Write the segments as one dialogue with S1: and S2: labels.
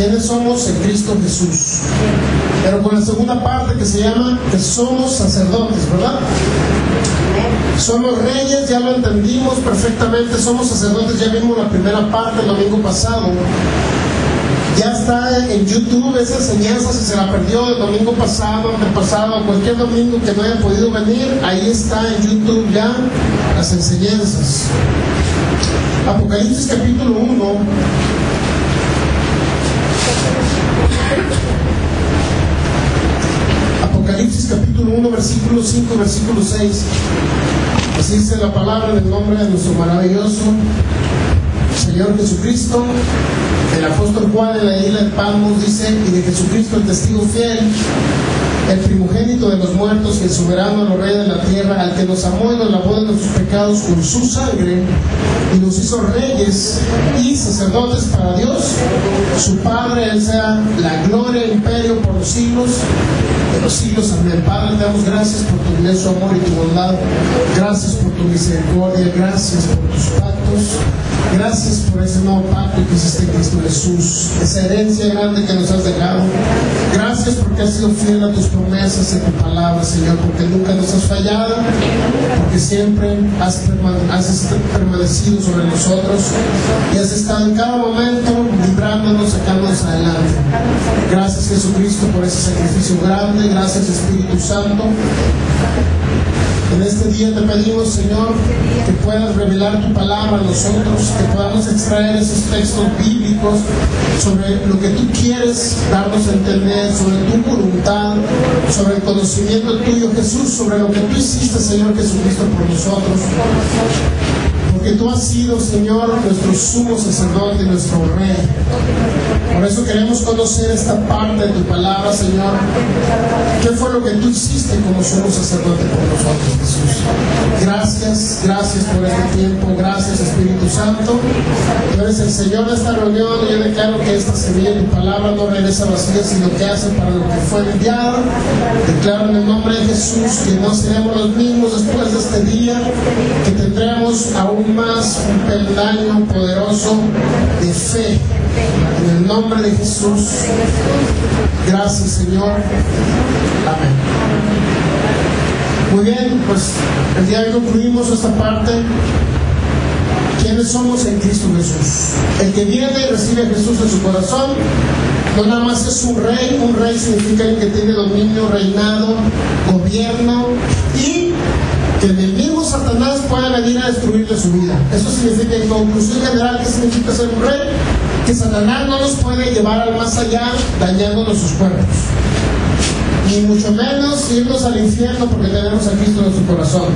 S1: quiénes somos en Cristo Jesús. Pero con la segunda parte que se llama que somos sacerdotes, ¿verdad? Somos reyes, ya lo entendimos perfectamente, somos sacerdotes, ya vimos la primera parte el domingo pasado. Ya está en YouTube esa enseñanza, si se la perdió el domingo pasado, antepasado, cualquier domingo que no haya podido venir, ahí está en YouTube ya las enseñanzas. Apocalipsis capítulo 1. Apocalipsis capítulo 1, versículo 5, versículo 6. Así dice la palabra en el nombre de nuestro maravilloso Señor Jesucristo. El apóstol Juan en la isla de Patmos dice: y de Jesucristo el testigo fiel, el primogénito de los muertos y el soberano de los reyes de la tierra, al que nos amó y nos lavó de nuestros pecados con su sangre y nos hizo reyes y sacerdotes para Dios su Padre. Él sea la gloria e imperio por los siglos de los siglos. Amén. Padre, te damos gracias por tu inmenso amor y tu bondad. Gracias por tu misericordia. Gracias por tus pactos. Gracias por ese nuevo pacto que hiciste en Cristo Jesús, esa herencia grande que nos has dejado. Gracias porque has sido fiel a tus promesas en tu palabra, Señor, porque nunca nos has fallado, porque siempre has permanecido sobre nosotros y has estado en cada momento librándonos, sacándonos adelante. Gracias, Jesucristo, por ese sacrificio grande. Gracias, Espíritu Santo. En este día te pedimos, Señor, que puedas revelar tu palabra a nosotros, que podamos extraer esos textos bíblicos sobre lo que tú quieres darnos a entender, sobre tu voluntad, sobre el conocimiento tuyo, Jesús, sobre lo que tú hiciste, Señor Jesucristo, por nosotros. Porque tú has sido, Señor, nuestro sumo sacerdote y nuestro rey. Por eso queremos conocer esta parte de tu palabra, Señor. ¿Qué fue lo que tú hiciste como sumo sacerdote por nosotros, Jesús? Gracias, gracias por este tiempo. Gracias, Espíritu Santo. Tú eres el Señor de esta reunión y yo declaro que esta semilla de tu palabra no regresa vacía, sino que hace para lo que fue enviado. Declaro en el nombre de Jesús que no seremos los mismos después de este día, que tendremos aún más un peldaño poderoso de fe. En el nombre de Jesús. Gracias, Señor. Amén. Muy bien, pues el día de hoy concluimos esta parte. ¿Quiénes somos en Cristo Jesús? El que viene y recibe a Jesús en su corazón no nada más es un rey. Un rey significa el que tiene dominio, reinado, gobierno, y que el mismo Satanás puede venir a destruirle su vida. Eso significa, en conclusión general, ¿qué significa ser un rey? Que Satanás no nos puede llevar al más allá dañándonos sus cuerpos, ni mucho menos irnos al infierno porque tenemos a Cristo en su corazón.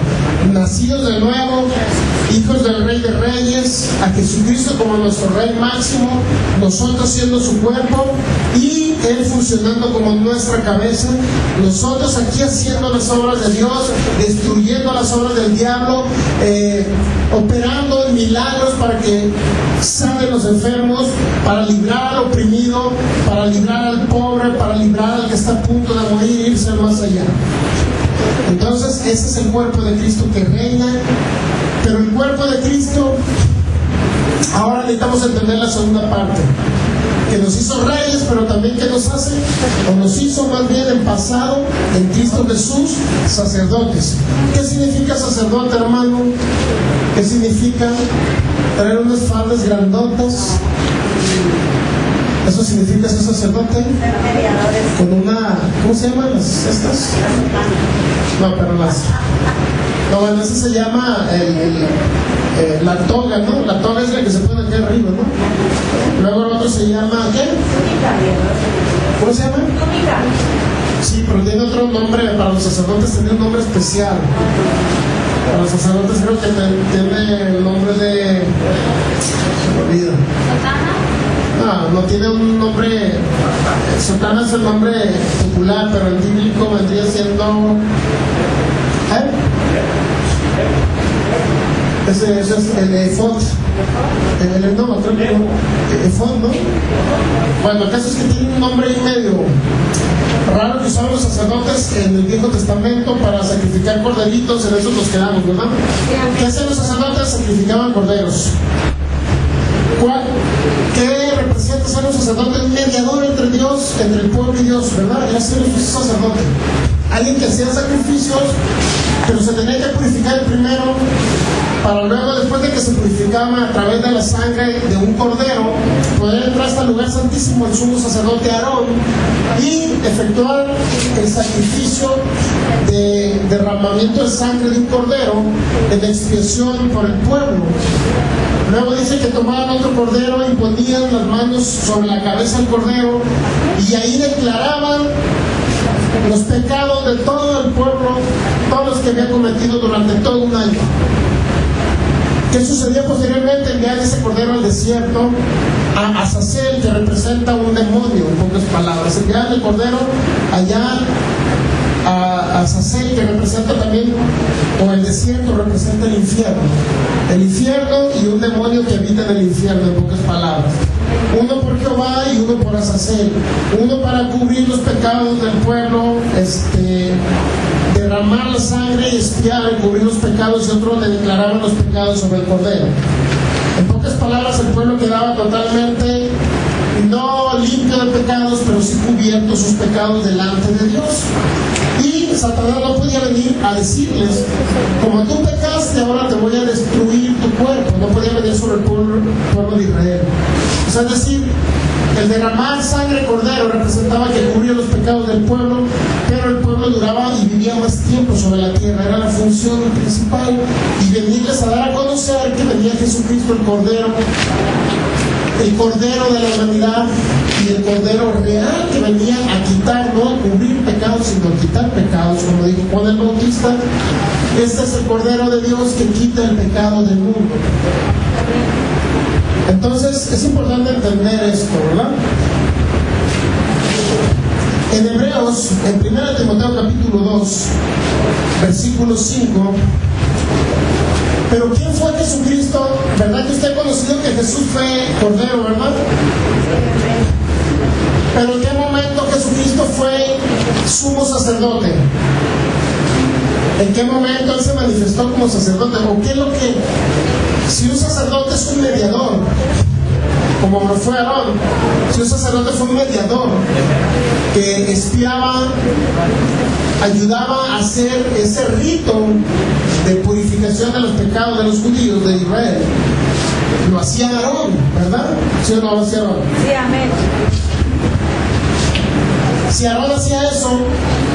S1: Nacidos de nuevo, hijos del Rey de Reyes, a Jesucristo como nuestro Rey máximo, nosotros siendo su cuerpo y Él funcionando como nuestra cabeza, nosotros aquí haciendo las obras de Dios, destruyendo las obras del diablo, operando en milagros para que sanen los enfermos, para librar al oprimido, para librar al pobre, para librar al que está a punto de morir e irse más allá. Entonces ese es el cuerpo de Cristo que reina. Pero el cuerpo de Cristo, ahora necesitamos entender la segunda parte, que nos hizo reyes, pero también que nos hace, o nos hizo más bien en pasado, en Cristo Jesús, sacerdotes. ¿Qué significa sacerdote, hermano? ¿Qué significa traer unas faldas grandotas? Eso significa ser sacerdote con una, ¿cómo se llaman estas? No, pero las... No, bueno, eso se llama la toga, ¿no? La toga es la que se pone aquí arriba, ¿no? Luego el otro se llama, ¿qué? ¿Cómo se llama? Sí, pero tiene otro nombre. Para los sacerdotes tiene un nombre especial. Para los sacerdotes creo que tiene el nombre de... Se me olvida. No tiene un nombre. Sotana es el nombre popular, pero el bíblico vendría siendo... Ese es el efod. No, creo que no. Efod, ¿no? Bueno, el caso es que tiene un nombre y medio raro que usaban los sacerdotes en el Viejo Testamento para sacrificar corderitos. En eso nos quedamos, ¿verdad? ¿Qué hacían los sacerdotes? Sacrificaban corderos. ¿Qué representa ser un sacerdote, un mediador entre Dios, entre el pueblo y Dios, ¿verdad? Era ser un sacerdote. Alguien que hacía sacrificios, pero se tenía que purificar primero, para luego, después de que se purificaba a través de la sangre de un cordero, poder entrar hasta el lugar santísimo el sumo sacerdote Aarón y efectuar el sacrificio de derramamiento de sangre de un cordero en expiación por el pueblo. Luego dice que tomaban otro cordero y ponían las manos sobre la cabeza del cordero y ahí declaraban los pecados de todo el pueblo, todos los que habían cometido durante todo un año. ¿Qué sucedió posteriormente? Enviar ese cordero al desierto a Azazel, que representa un demonio, en pocas palabras. Enviar el cordero allá a Azazel, que representa también, o el desierto representa el infierno. El infierno y un demonio que habita en el infierno, en pocas palabras. Uno por Jehová y uno por Azazel. Uno para cubrir los pecados del pueblo, derramar la sangre y expiar y cubrir los pecados, y otro le declararon los pecados sobre el cordero. En pocas palabras, el pueblo quedaba totalmente no limpio de pecados, pero sí cubierto sus pecados delante de Dios. Y Satanás no podía venir a decirles: como tú pecaste, ahora te voy a destruir tu cuerpo. No podía venir sobre el pueblo de Israel. O sea, es decir, el derramar sangre de cordero representaba que cubría los pecados del pueblo, pero el pueblo duraba y vivía más tiempo sobre la tierra. Era la función principal, y venirles a dar a conocer que venía Jesucristo, el cordero de la humanidad, y el cordero real que venía a quitar, no a cubrir pecados, sino a quitar pecados, como dijo Juan el Bautista. Este es el cordero de Dios que quita el pecado del mundo. Entonces es importante entender esto, ¿verdad? En Hebreos, en 1 Timoteo capítulo 2, versículo 5, pero ¿quién fue Jesucristo? ¿Verdad que usted ha conocido que Jesús fue Cordero, verdad? Pero ¿en qué momento Jesucristo fue sumo sacerdote? ¿En qué momento Él se manifestó como sacerdote? ¿O qué es lo que... Si un sacerdote es un mediador, como lo fue Aarón, si un sacerdote fue un mediador que expiaba, ayudaba a hacer ese rito de purificación de los pecados de los judíos de Israel, lo hacía Aarón, ¿verdad? ¿Sí o no lo hacía Aarón?
S2: Sí, amén.
S1: Si Aarón hacía eso,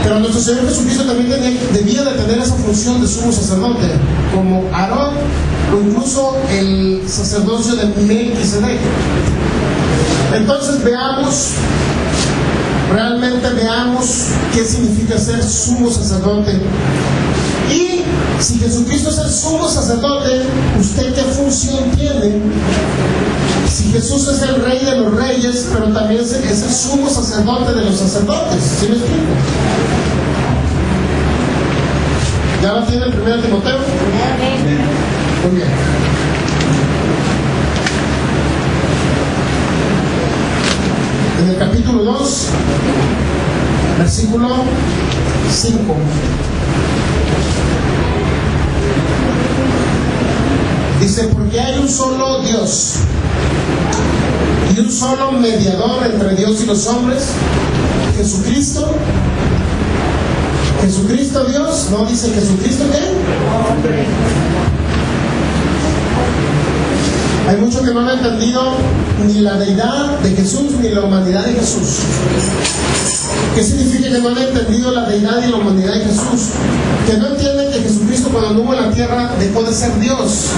S1: pero nuestro Señor Jesucristo también debía de tener esa función de sumo sacerdote, como Aarón, o incluso el sacerdocio de Melquisedec. Entonces realmente veamos qué significa ser sumo sacerdote. Y si Jesucristo es el sumo sacerdote, ¿usted qué función tiene? Si Jesús es el rey de los reyes, pero también es el sumo sacerdote de los sacerdotes. ¿Sí me explico? ¿Ya lo tiene el 1 Timoteo? Muy bien. En el capítulo 2, versículo 5. Dice: porque hay un solo Dios y un solo mediador entre Dios y los hombres, Jesucristo. Jesucristo Dios, no dice Jesucristo ¿qué? Hombre. Hay muchos que no han entendido ni la deidad de Jesús ni la humanidad de Jesús. ¿Qué significa que no han entendido la deidad y la humanidad de Jesús? Que no entienden que Jesucristo, cuando anduvo en la tierra, dejó de ser Dios.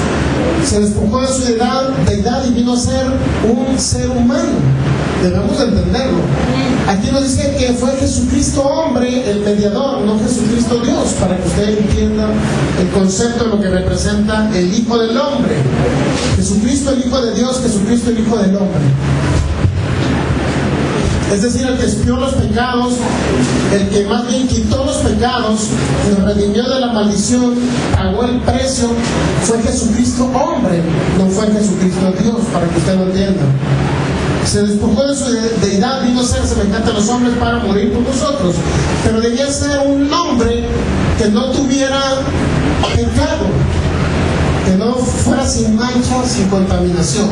S1: Se despojó de su deidad y vino a ser un ser humano. Debemos entenderlo. Aquí nos dice que fue Jesucristo hombre, el mediador, no Jesucristo Dios, para que usted entienda el concepto de lo que representa el Hijo del Hombre. Jesucristo el Hijo de Dios, Jesucristo el Hijo del Hombre. Es decir, el que expió los pecados, el que más bien quitó los pecados, nos redimió de la maldición, pagó el precio, fue Jesucristo hombre, no fue Jesucristo Dios, para que usted lo entienda. Se despojó de su deidad, vino a ser semejante a los hombres para morir por nosotros, pero debía ser un hombre que no tuviera pecado, que no no fuera sin mancha, sin contaminación.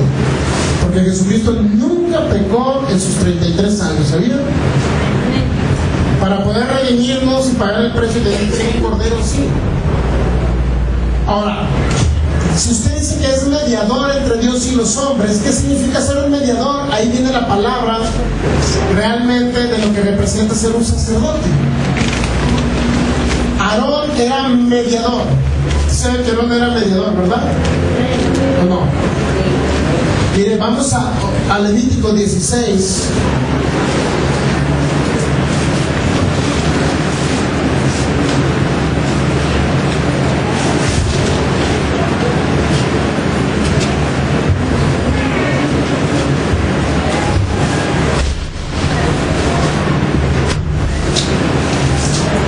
S1: Porque Jesucristo nunca pecó en sus 33 años, ¿sabían? Para poder redimirnos y pagar el precio de un cordero, sí. Ahora, si usted dice que es mediador entre Dios y los hombres, ¿qué significa ser un mediador? Ahí viene la palabra realmente de lo que representa ser un sacerdote. Aarón era mediador. ¿Saben que Aarón era mediador, verdad? ¿O no? Mire, vamos a Levítico 16.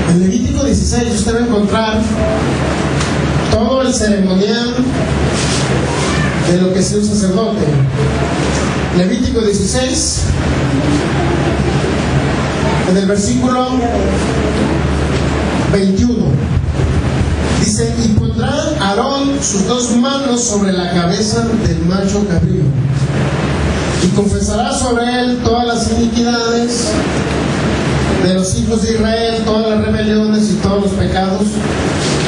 S1: En Levítico 16 usted va a encontrar todo el ceremonial de lo que es un sacerdote. Levítico 16, en el versículo 21, dice: y pondrá Aarón sus dos manos sobre la cabeza del macho cabrío, y confesará sobre él todas las iniquidades de los hijos de Israel, todas las rebeliones y todos los pecados,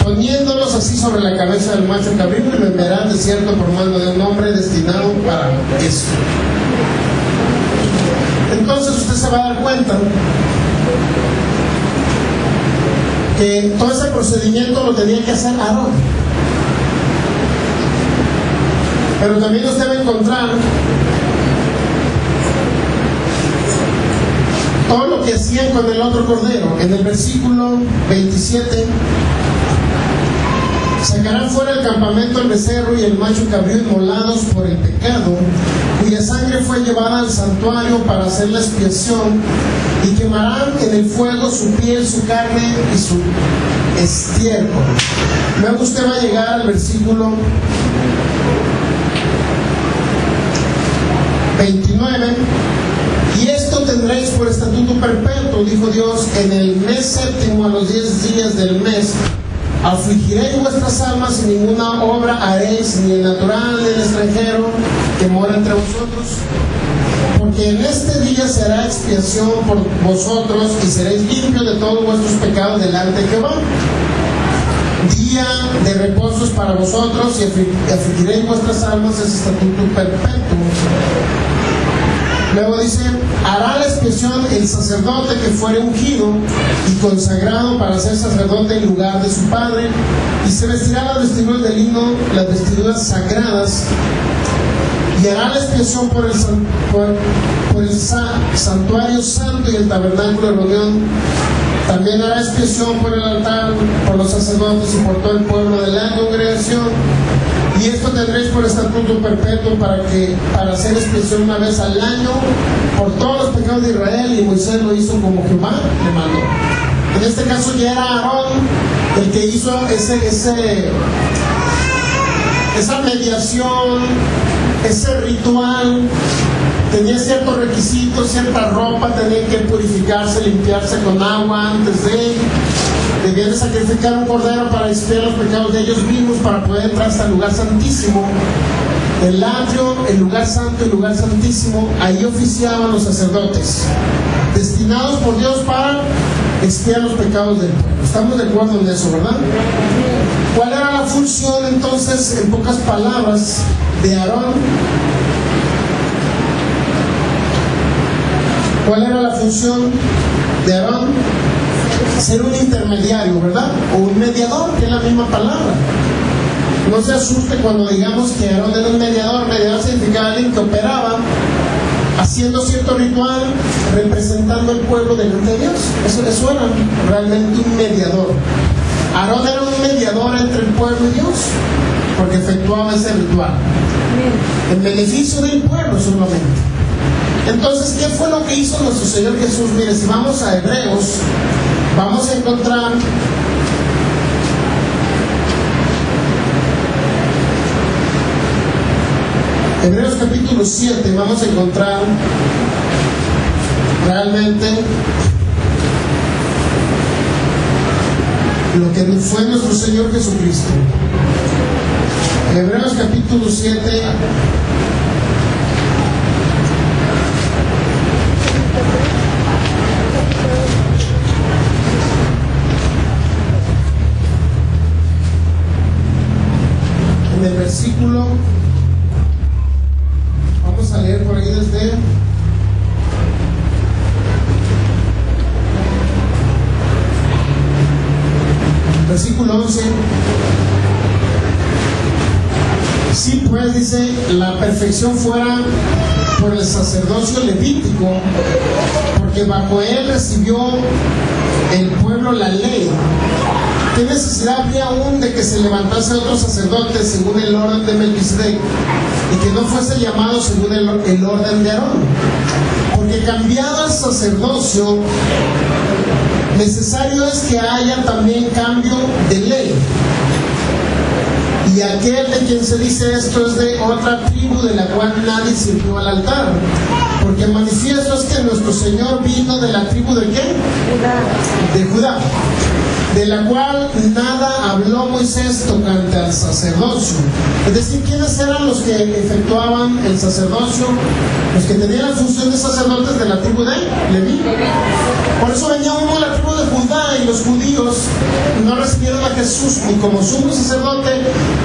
S1: poniéndolos así sobre la cabeza del macho cabrío, y lo enviará al desierto por mano de un hombre destinado para eso. Entonces usted se va a dar cuenta que todo ese procedimiento lo tenía que hacer Aarón. Pero también usted va a encontrar todo lo que hacían con el otro cordero. En el versículo 27, sacarán fuera del campamento el becerro y el macho cabrío inmolados por el pecado, cuya sangre fue llevada al santuario para hacer la expiación, y quemarán en el fuego su piel, su carne y su estiércol. Luego usted va a llegar al versículo 29. Y esto tendréis por estatuto perpetuo, dijo Dios, en el mes séptimo, a los 10 días del mes, afligiréis vuestras almas y ninguna obra haréis, ni el natural ni el extranjero que mora entre vosotros, porque en este día se hará expiación por vosotros y seréis limpios de todos vuestros pecados delante de Jehová. Día de reposos para vosotros, y afligiréis vuestras almas, es estatuto perpetuo. Luego dice: hará la expiación el sacerdote que fuere ungido y consagrado para ser sacerdote en lugar de su padre, y se vestirá las vestiduras de lino, las vestiduras sagradas, y hará la expiación por el santuario santo y el tabernáculo de reunión. También hará expiación por el altar, por los sacerdotes y por todo el pueblo de la congregación. Y esto tendréis por estatuto perpetuo para hacer expiación una vez al año por todos los pecados de Israel, y Moisés lo hizo como Jehová le mandó. En este caso ya era Aarón el que hizo esa mediación, ese ritual. Tenía ciertos requisitos, cierta ropa, tenía que purificarse, limpiarse con agua antes de... Debían de sacrificar un cordero para expiar los pecados de ellos mismos, para poder entrar hasta el lugar santísimo. El atrio, el lugar santo y el lugar santísimo, ahí oficiaban los sacerdotes, destinados por Dios para expiar los pecados del pueblo. Estamos de acuerdo en eso, ¿verdad? ¿Cuál era la función entonces, en pocas palabras, de Aarón? ¿Cuál era la función de Aarón? Ser un intermediario, ¿verdad? O un mediador, que es la misma palabra. No se asuste cuando digamos que Aarón era un mediador. Mediador significa alguien que operaba haciendo cierto ritual, representando al pueblo delante de Dios. Eso era realmente un mediador. Aarón era un mediador entre el pueblo y Dios, porque efectuaba ese ritual en beneficio del pueblo solamente. Entonces, ¿qué fue lo que hizo nuestro Señor Jesús? Mire, si vamos a Hebreos, vamos a encontrar Hebreos capítulo 7, vamos a encontrar realmente lo que fue nuestro Señor Jesucristo. Hebreos capítulo 7. En el versículo, vamos a leer por ahí desde versículo 11. Sí, pues dice, la perfección fuera por el sacerdocio levítico, porque bajo él recibió el pueblo la ley. ¿Qué necesidad habría aún de que se levantase otro sacerdote según el orden de Melquisedec y que no fuese llamado según el orden de Aarón? Porque cambiado el sacerdocio, necesario es que haya también cambio de ley. Y aquel de quien se dice esto es de otra tribu de la cual nadie sirvió al altar. Porque manifiesto es que nuestro Señor vino de la tribu ¿de qué? De Judá, de la cual nada habló Moisés tocante al sacerdocio. Es decir, ¿quiénes eran los que efectuaban el sacerdocio? Los que tenían la función de sacerdotes de la tribu de Leví. Por eso venía uno de la tribu de Judá, y los judíos no recibieron a Jesús ni como sumo sacerdote,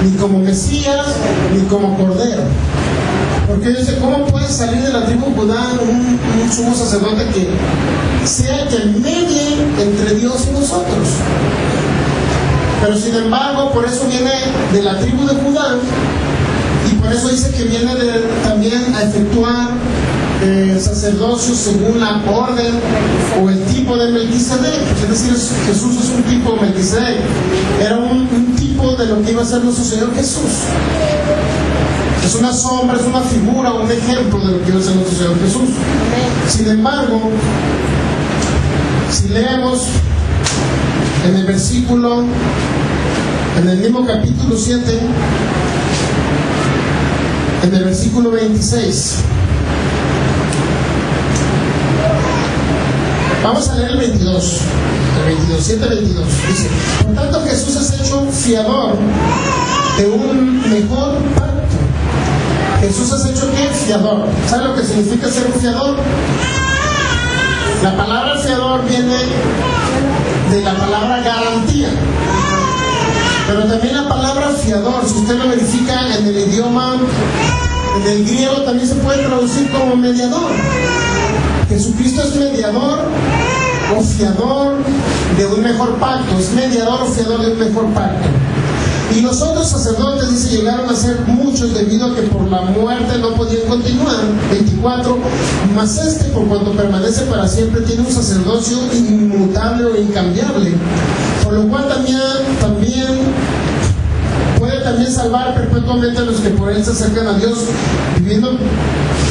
S1: ni como Mesías, ni como Cordero. Porque ellos dicen, ¿cómo puede salir de la tribu de Judá un sumo sacerdote que sea que medie entre Dios y nosotros? Pero sin embargo, por eso viene de la tribu de Judá, y por eso dice que viene también a efectuar sacerdocio según la orden o el tipo de Melquisedec. Es decir, Jesús es un tipo de Melquisedec, era un tipo de lo que iba a ser nuestro Señor Jesús. Es una sombra, es una figura, un ejemplo de lo que iba a ser nuestro Señor Jesús. Sin embargo, si leemos en el versículo, en el mismo capítulo 7, en el versículo 26, vamos a leer el 22, 7:22, dice: por tanto Jesús es hecho fiador de un mejor pacto. Jesús es hecho ¿qué? Fiador. ¿Sabe lo que significa ser un fiador? La palabra fiador viene de la palabra garantía, pero también la palabra fiador, si usted lo verifica en el idioma, en el griego, también se puede traducir como mediador. Jesucristo es mediador o fiador de un mejor pacto, es mediador o fiador de un mejor pacto. Y los otros sacerdotes, dice, llegaron a ser muchos debido a que por la muerte no podían continuar. 24, mas este, por cuanto permanece para siempre, tiene un sacerdocio inmutable o incambiable, por lo cual también puede también salvar perpetuamente a los que por él se acercan a Dios, viviendo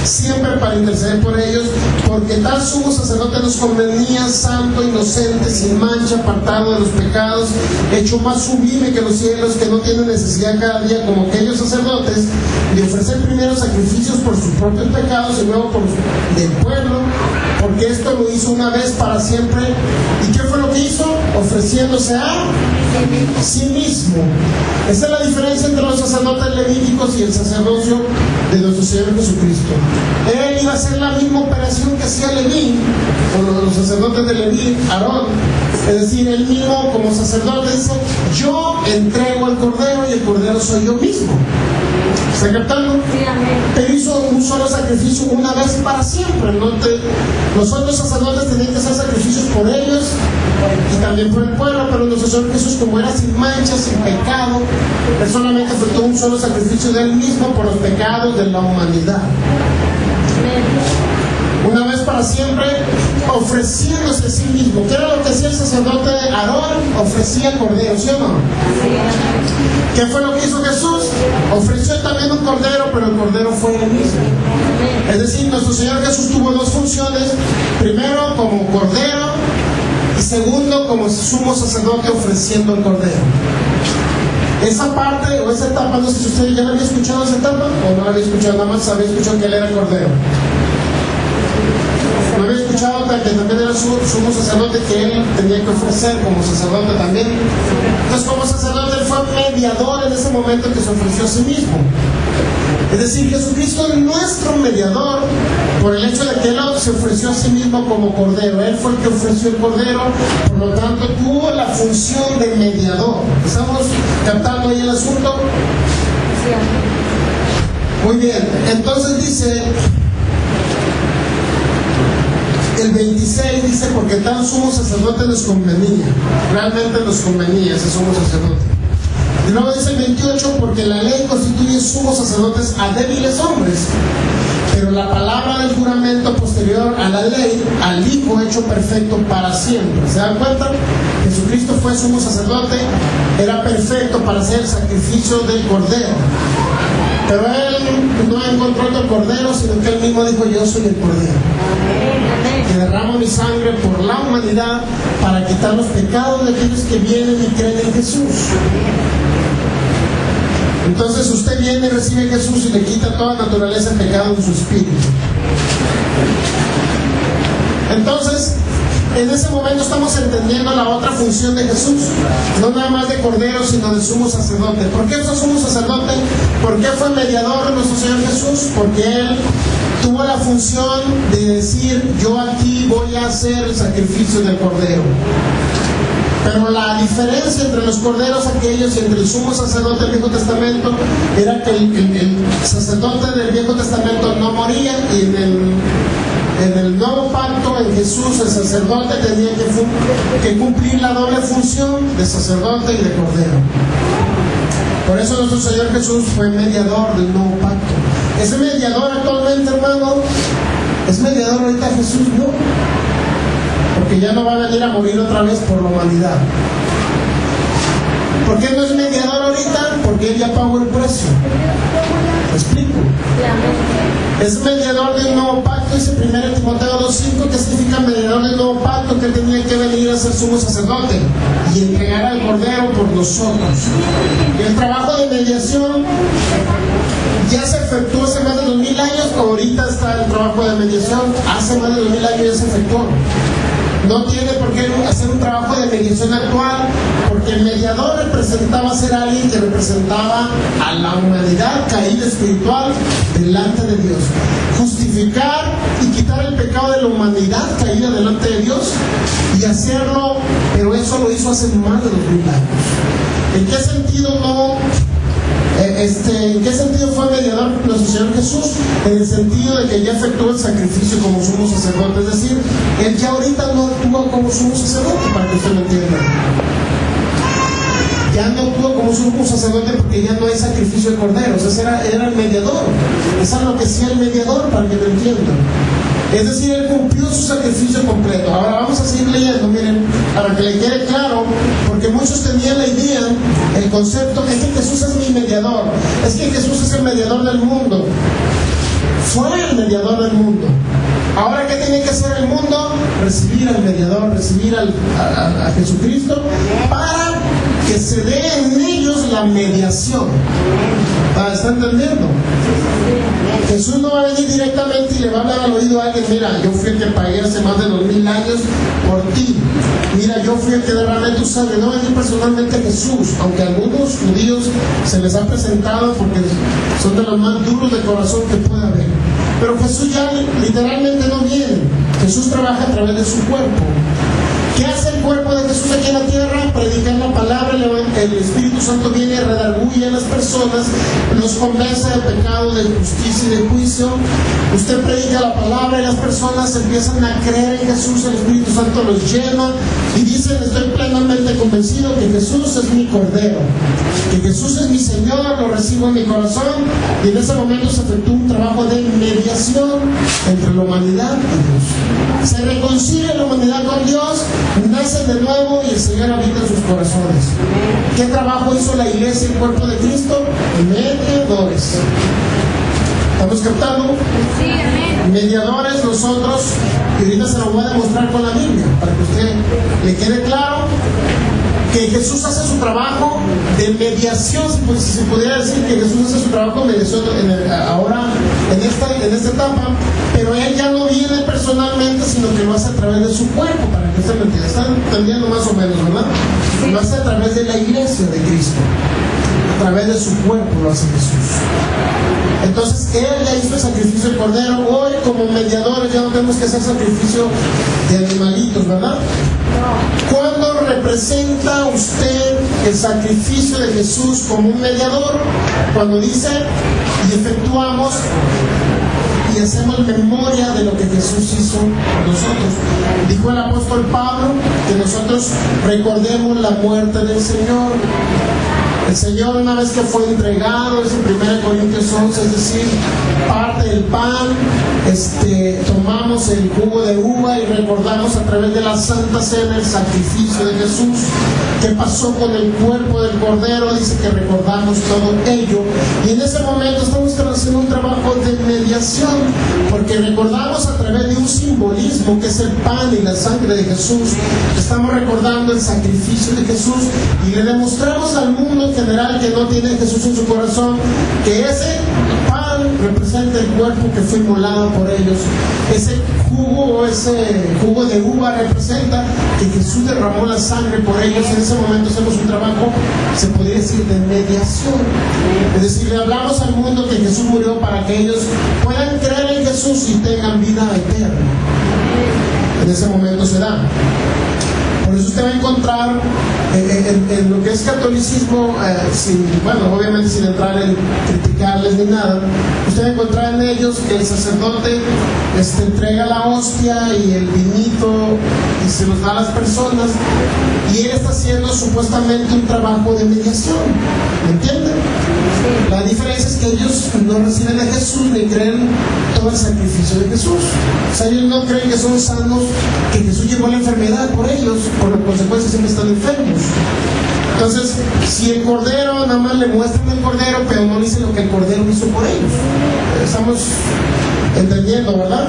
S1: siempre para interceder por ellos, porque tal sumo sacerdote nos convenía, santo, inocente, sin mancha, apartado de los pecados, hecho más sublime que los cielos, que no tiene necesidad cada día, como aquellos sacerdotes, de ofrecer primero sacrificios por sus propios pecados y luego por del pueblo, porque esto lo hizo una vez para siempre. ¿Y qué fue lo que hizo? Ofreciéndose a sí mismo. Esa es la diferencia entre los sacerdotes levíticos y el sacerdocio de nuestro Señor Jesucristo. Él iba a hacer la misma operación que hacía Leví, o los sacerdotes de Leví, Aarón. Es decir, él mismo como sacerdote dice: yo entrego al cordero y el cordero soy yo mismo. ¿Está captando? Sí, amén. Pero hizo un solo sacrificio una vez para siempre. Los otros sacerdotes tenían que hacer sacrificios por ellos y también por el pueblo, pero nuestro Señor Jesús, como era sin mancha, sin pecado, él solamente efectuó un solo sacrificio de él mismo por los pecados de la humanidad. Una vez para siempre, ofreciéndose a sí mismo. ¿Qué era lo que hacía el sacerdote Aarón? Ofrecía cordero, ¿sí o no? ¿Qué fue lo que hizo Jesús? Ofreció también un cordero, pero el cordero fue él mismo. Es decir, nuestro Señor Jesús tuvo dos funciones: primero como cordero y segundo como sumo sacerdote ofreciendo el cordero. Esa parte o esa etapa, no sé si usted ya la había escuchado esa etapa o no la había escuchado, nada más había escuchado que él era cordero. No había escuchado que también era sumo sacerdote, que él tenía que ofrecer como sacerdote también. Entonces, como sacerdote, él fue mediador en ese momento momento que se ofreció a sí mismo. Es decir, Jesucristo es nuestro mediador por el hecho de que Él se ofreció a sí mismo como Cordero. Él fue el que ofreció el Cordero, por lo tanto tuvo la función de mediador. ¿Estamos captando ahí el asunto? Muy bien, entonces dice el 26, dice, porque tal sumo sacerdote les convenía, realmente les convenía ese sumo sacerdote. Y luego dice el 28, porque la ley constituye sumos sacerdotes a débiles hombres, pero la palabra del juramento posterior a la ley, al Hijo hecho perfecto para siempre. ¿Se dan cuenta? Jesucristo fue sumo sacerdote, era perfecto para hacer el sacrificio del Cordero. Pero Él no encontró otro Cordero, sino que Él mismo dijo, yo soy el Cordero, que derramo mi sangre por la humanidad para quitar los pecados de aquellos que vienen y creen en Jesús. Entonces usted viene y recibe a Jesús y le quita toda naturaleza de pecado en su espíritu. Entonces, en ese momento estamos entendiendo la otra función de Jesús, no nada más de Cordero, sino de sumo sacerdote. ¿Por qué fue sumo sacerdote? ¿Por qué fue mediador de nuestro Señor Jesús? Porque Él tuvo la función de decir, yo aquí voy a hacer el sacrificio del Cordero. Pero la diferencia entre los corderos aquellos y entre el sumo sacerdote del Viejo Testamento era que el sacerdote del Viejo Testamento no moría, y en el nuevo pacto, en Jesús, el sacerdote tenía que cumplir la doble función de sacerdote y de cordero. Por eso nuestro Señor Jesús fue mediador del nuevo pacto. Ese mediador actualmente, hermano, es mediador ahorita Jesús, ¿no? Porque ya no va a venir a morir otra vez por la humanidad. ¿Por qué no es mediador ahorita? Porque Él ya pagó el precio. ¿Me explico? Es mediador del nuevo pacto, dice 1 Timoteo 2:5, que significa mediador del nuevo pacto, que Él tenía que venir a ser sumo sacerdote y entregar al Cordero por nosotros. Y el trabajo de mediación ya se efectuó hace más de 2000 años, ahorita está el trabajo de mediación, hace más de 2000 años ya se efectuó. No tiene por qué hacer un trabajo de mediación actual, porque el mediador representaba ser alguien que representaba a la humanidad caída espiritual delante de Dios. Justificar y quitar el pecado de la humanidad caída delante de Dios y hacerlo, pero eso lo hizo hace más de 2000 años. ¿En qué sentido ¿En qué sentido fue mediador nuestro Señor Jesús? En el sentido de que ya efectuó el sacrificio como sumo sacerdote, es decir, Él ya ahorita no actúa como sumo sacerdote, para que usted lo entienda. Ya no actúa como sumo sacerdote porque ya no hay sacrificio de corderos, ese era el mediador, eso es lo que hacía el mediador, para que lo entiendan. Es decir, Él cumplió su sacrificio completo. Ahora vamos a seguir leyendo, miren, para que le quede claro, porque muchos tenían la idea, el concepto, es que Jesús es mi mediador, es que Jesús es el mediador del mundo. Fue el mediador del mundo. Ahora, ¿qué tiene que hacer el mundo? Recibir al mediador, recibir a Jesucristo, para que se dé en ellos la mediación. ¿Está entendiendo? Jesús no va a venir directamente y le va a hablar al oído a alguien, mira, yo fui el que pagué hace más de 2000 años por ti, mira, yo fui el que derramé tu sangre. No va a venir personalmente Jesús, aunque a algunos judíos se les ha presentado porque son de los más duros de corazón que puede haber. Pero Jesús ya literalmente no viene. Jesús trabaja a través de su cuerpo. ¿Qué hace el cuerpo de Jesús aquí en la tierra? Predicar la palabra. El Espíritu Santo viene y redarguye a las personas, los convence de pecado, de justicia y de juicio. Usted predica la palabra y las personas empiezan a creer en Jesús. El Espíritu Santo los llena y dicen, estoy plenamente convencido que Jesús es mi Cordero, que Jesús es mi Señor, lo recibo en mi corazón. Y en ese momento se efectúa un trabajo de mediación entre la humanidad y Dios. Se reconcilia la humanidad con Dios, nacen de nuevo y el Señor habita en sus corazones. ¿Qué trabajo hizo la iglesia y el cuerpo de Cristo? Mediadores. ¿Estamos captando?
S2: Sí, amén.
S1: Mediadores nosotros, y ahorita se lo voy a demostrar con la Biblia, para que usted le quede claro que Jesús hace su trabajo de mediación, si se pudiera decir que Jesús hace su trabajo de mediación ahora en esta etapa, pero Él ya no viene personalmente, sino que lo hace a través de su cuerpo, para que se me entienda. Están entendiendo más o menos, ¿verdad? Lo hace a través de la iglesia de Cristo, a través de su cuerpo lo hace Jesús. Entonces Él ya hizo el sacrificio del cordero. Hoy, como mediadores, ya no tenemos que hacer sacrificio de animalitos, ¿verdad? ¿Cuándo representa usted el sacrificio de Jesús como un mediador? Cuando dice y efectuamos y hacemos memoria de lo que Jesús hizo por nosotros. Dijo el apóstol Pablo que nosotros recordemos la muerte del Señor. El Señor, una vez que fue entregado, es en 1 Corintios 11, es decir, parte del pan, tomamos el jugo de uva y recordamos a través de la Santa Cena el sacrificio de Jesús. ¿Qué pasó con el cuerpo del Cordero? Dice que recordamos todo ello. Y en ese momento estamos haciendo un trabajo de mediación, porque recordamos a través de un simbolismo que es el pan y la sangre de Jesús. Estamos recordando el sacrificio de Jesús y le demostramos al mundo en general que no tiene Jesús en su corazón que ese pan representa el cuerpo que fue inmolado por ellos. Ese jugo de uva representa que Jesús derramó la sangre por ellos. En ese momento hacemos un trabajo, se podría decir, de mediación. Es decir, le hablamos al mundo que Jesús murió para que ellos puedan creer en Jesús y tengan vida eterna. En ese momento se da. Por eso usted va a encontrar en lo que es catolicismo, obviamente sin entrar en criticarles ni nada, usted va a encontrar en ellos que el sacerdote entrega la hostia y el vinito y se los da a las personas, y él está haciendo supuestamente un trabajo de mediación. ¿Me entienden? La diferencia es que ellos no reciben a Jesús ni creen todo el sacrificio de Jesús. O sea, ellos no creen que son sanos, que Jesús llevó la enfermedad por ellos, por la consecuencia siempre están enfermos. Entonces, si el Cordero, nada más le muestran el Cordero, pero no dicen lo que el Cordero hizo por ellos. Estamos entendiendo, ¿verdad?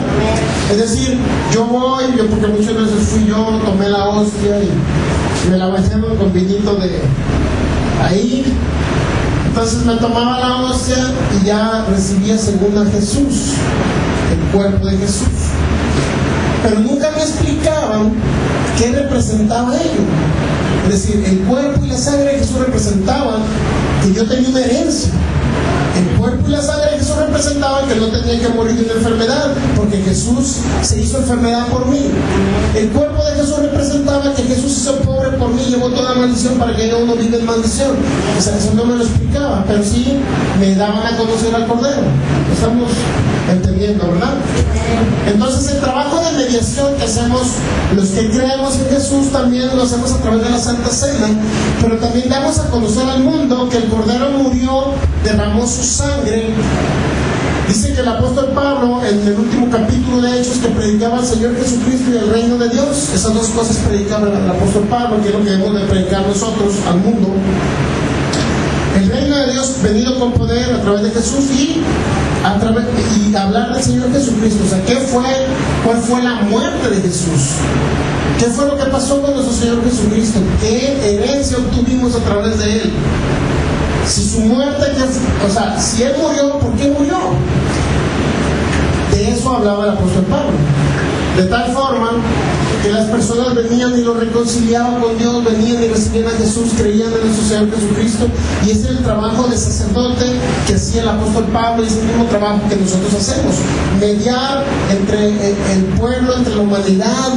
S1: Es decir, porque muchas veces fui yo, tomé la hostia y me la bañaron con vinito de ahí. Entonces me tomaba la hostia y ya recibía según a Jesús, el cuerpo de Jesús. Pero nunca me explicaban qué representaba ello. Es decir, el cuerpo y la sangre de Jesús representaban que yo tenía una herencia. El cuerpo y la sangre de Jesús representaban que no tenía que morir de una enfermedad, porque Jesús se hizo enfermedad por mí. El cuerpo de Jesús representaba que Jesús se hizo pobre por mí, llevó toda maldición para que yo no viva en maldición. O sea, eso no me lo explicaba, pero sí me daban a conocer al Cordero. Estamos entendiendo, ¿verdad? Entonces el trabajo de mediación que hacemos los que creemos en Jesús también lo hacemos a través de la Santa Cena, pero también damos a conocer al mundo que el Cordero murió, derramó su sangre. Dice que el apóstol Pablo, en el último capítulo de Hechos, que predicaba al Señor Jesucristo y el reino de Dios, esas dos cosas predicaba el apóstol Pablo, que es lo que debemos de predicar nosotros al mundo. El reino de Dios venido con poder a través de Jesús y hablar del Señor Jesucristo. O sea, ¿cuál fue la muerte de Jesús? ¿Qué fue lo que pasó con nuestro Señor Jesucristo? ¿Qué herencia obtuvimos a través de Él? Si su muerte, si Él murió, ¿por qué murió? De eso hablaba el apóstol Pablo. De tal forma que las personas venían y lo reconciliaban con Dios, venían y recibían a Jesús, creían en nuestro Señor Jesucristo, y ese es el trabajo de sacerdote que hacía el apóstol Pablo, y es el mismo trabajo que nosotros hacemos: mediar entre el pueblo, entre la humanidad,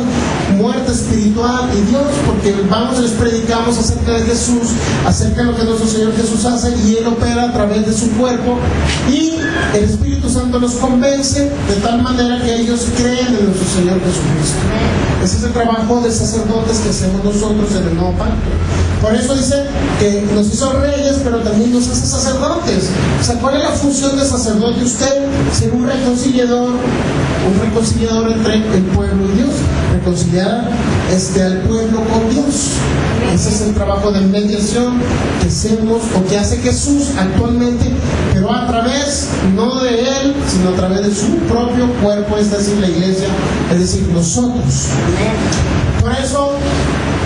S1: muerte espiritual y Dios, porque vamos y les predicamos acerca de Jesús, acerca de lo que nuestro Señor Jesús hace, y Él opera a través de su cuerpo, y el Espíritu Santo los convence de tal manera que ellos creen en nuestro Señor Jesucristo. Ese es el trabajo de sacerdotes que hacemos nosotros en el Nuevo Pacto. Por eso dice que nos hizo reyes, pero también nos hace sacerdotes. O sea, ¿cuál es la función de sacerdote usted? Ser un reconciliador entre el pueblo y Dios. Reconciliar al pueblo con Dios. Ese es el trabajo de mediación que hacemos, o que hace Jesús actualmente, pero a través, no de Él, sino a través de su propio cuerpo, es decir, la iglesia, es decir, nosotros. Por eso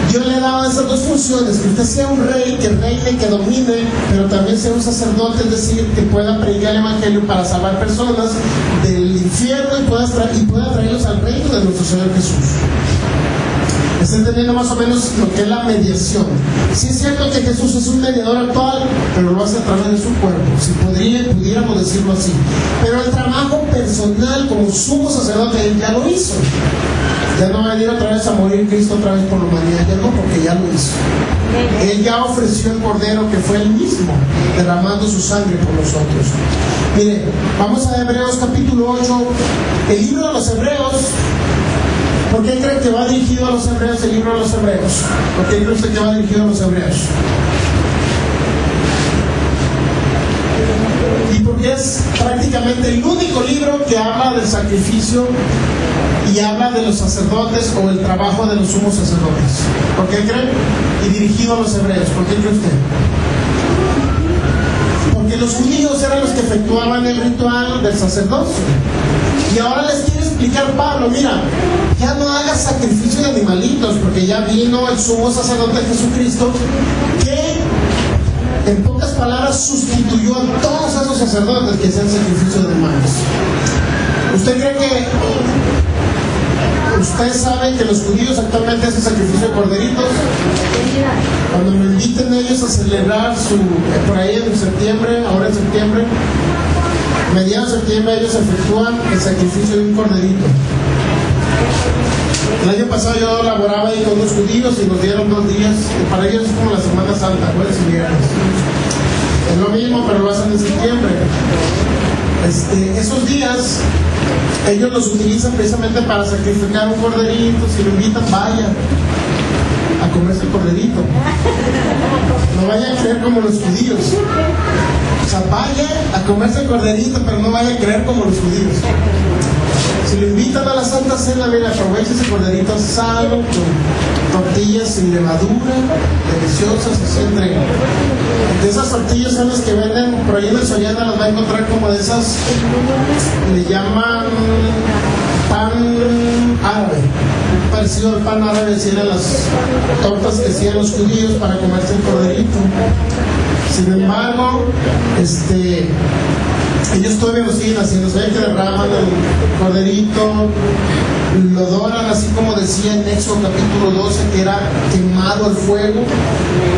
S1: Dios le ha dado esas dos funciones, que usted sea un rey, que reine, que domine, pero también sea un sacerdote, es decir, que pueda predicar el evangelio para salvar personas del infierno y pueda traerlos al reino de nuestro Señor Jesús. Está entendiendo más o menos lo que es la mediación. Sí es cierto que Jesús es un mediador actual, pero lo hace a través de su cuerpo, si pudiéramos decirlo así. Pero el trabajo personal como sumo sacerdote, Él ya lo hizo. Ya no va a venir otra vez a morir Cristo otra vez por la humanidad, ya no, porque ya lo hizo. Él ya ofreció el Cordero que fue Él mismo, derramando su sangre por nosotros. Mire, vamos a Hebreos capítulo 8, el libro de los Hebreos. ¿Por qué creen que va dirigido a los hebreos el libro de los Hebreos? ¿Por qué cree usted que va dirigido a los hebreos? Y porque es prácticamente el único libro que habla del sacrificio y habla de los sacerdotes o el trabajo de los sumos sacerdotes. ¿Por qué creen? Y dirigido a los hebreos. ¿Por qué cree usted? Porque los judíos eran los que efectuaban el ritual del sacerdocio. Y ahora les quiere explicar Pablo, mira, ya no hagas sacrificio de animalitos, porque ya vino el sumo sacerdote Jesucristo, que en pocas palabras sustituyó a todos esos sacerdotes que hacían sacrificio de animales. ¿Usted cree que usted sabe que los judíos actualmente hacen sacrificio de corderitos? Cuando me inviten ellos a celebrar por ahí en septiembre, ahora en septiembre, mediados de septiembre, ellos efectúan el sacrificio de un corderito. El año pasado yo laboraba ahí con unos judíos y nos dieron 2 días, y para ellos es como la Semana Santa, jueves y viernes. Es lo mismo, pero lo hacen en septiembre. Esos días ellos los utilizan precisamente para sacrificar un corderito. Si lo invitan, vaya a comerse el corderito. No vaya a creer como los judíos. O sea, vaya a comerse el corderito, pero no vaya a creer como los judíos. Si lo invitan a la Santa Cena, mira, aproveche ese corderito asado con tortillas sin levadura, deliciosas, así entre. De esas tortillas son las que venden por ahí en el Soriana, las va a encontrar como de esas, le llaman pan árabe, parecido al pan árabe, si eran las tortas que hacían los judíos para comerse el corderito. Sin embargo, ellos todavía lo siguen haciendo, saben que derraman el corderito, lo doran así como decía en Éxodo capítulo 12, que era quemado al fuego,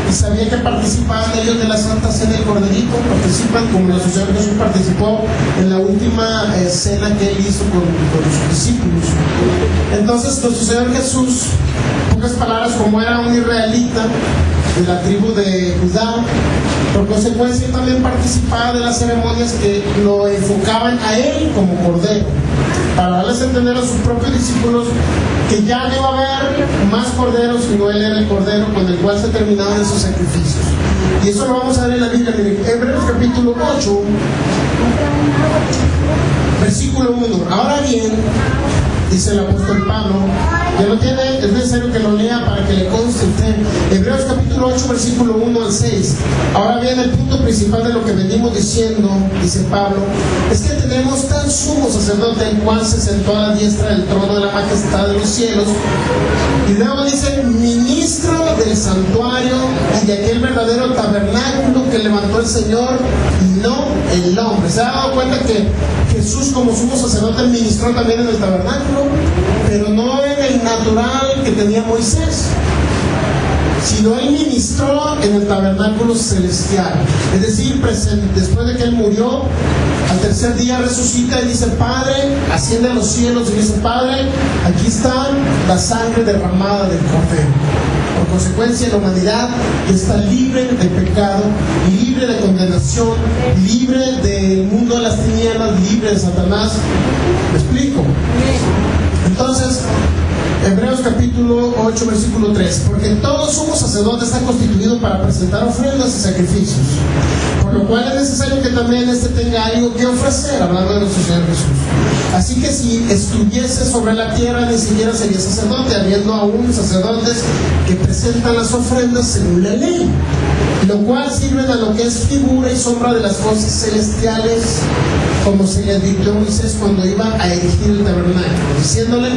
S1: y sabía que participaban ellos de la Santa Cena del corderito, participan como nuestro Señor Jesús participó en la última cena que Él hizo con los discípulos. Entonces nuestro Señor Jesús, en pocas palabras, como era un israelita de la tribu de Judá, por consecuencia también participaba de las ceremonias que lo enfocaban a Él como cordero, para darles a entender a sus propios discípulos que ya no iba a haber más corderos, sino Él era el cordero con el cual se terminaban esos sacrificios. Y eso lo vamos a ver en la Biblia, en Hebreos capítulo 8, versículo 1. Ahora bien, dice el apóstol Pablo, ya lo tiene, es necesario que lo lea para que le conste usted. Hebreos capítulo 8, versículo 1 al 6. Ahora bien, el punto principal de lo que venimos diciendo, dice Pablo, es que tenemos tan sumo sacerdote, el cual se sentó a la diestra del trono de la majestad de los cielos. Y luego dice, ministro del santuario y de aquel verdadero tabernáculo que levantó el Señor y no el hombre. ¿Se ha dado cuenta que Jesús como sumo sacerdote ministró también en el tabernáculo? Pero no en el natural que tenía Moisés, sino Él ministró en el tabernáculo celestial. Es decir, después de que Él murió, al tercer día resucita y dice, Padre, asciende a los cielos y dice, Padre, aquí está la sangre derramada del Cordero. Por consecuencia, la humanidad está libre de pecado, libre de condenación, libre del mundo de las tinieblas, libre de Satanás. ¿Me explico? Entonces, Hebreos capítulo 8, versículo 3. Porque todo sumo sacerdote está constituido para presentar ofrendas y sacrificios. por lo cual es necesario que también éste tenga algo que ofrecer, hablando de nuestro Señor Jesús. Así que si estuviese sobre la tierra, ni siquiera sería sacerdote, habiendo aún sacerdotes que presentan las ofrendas según la ley, lo cual sirven a lo que es figura y sombra de las cosas celestiales, como se le advirtió a Moisés cuando iba a erigir el tabernáculo, diciéndole: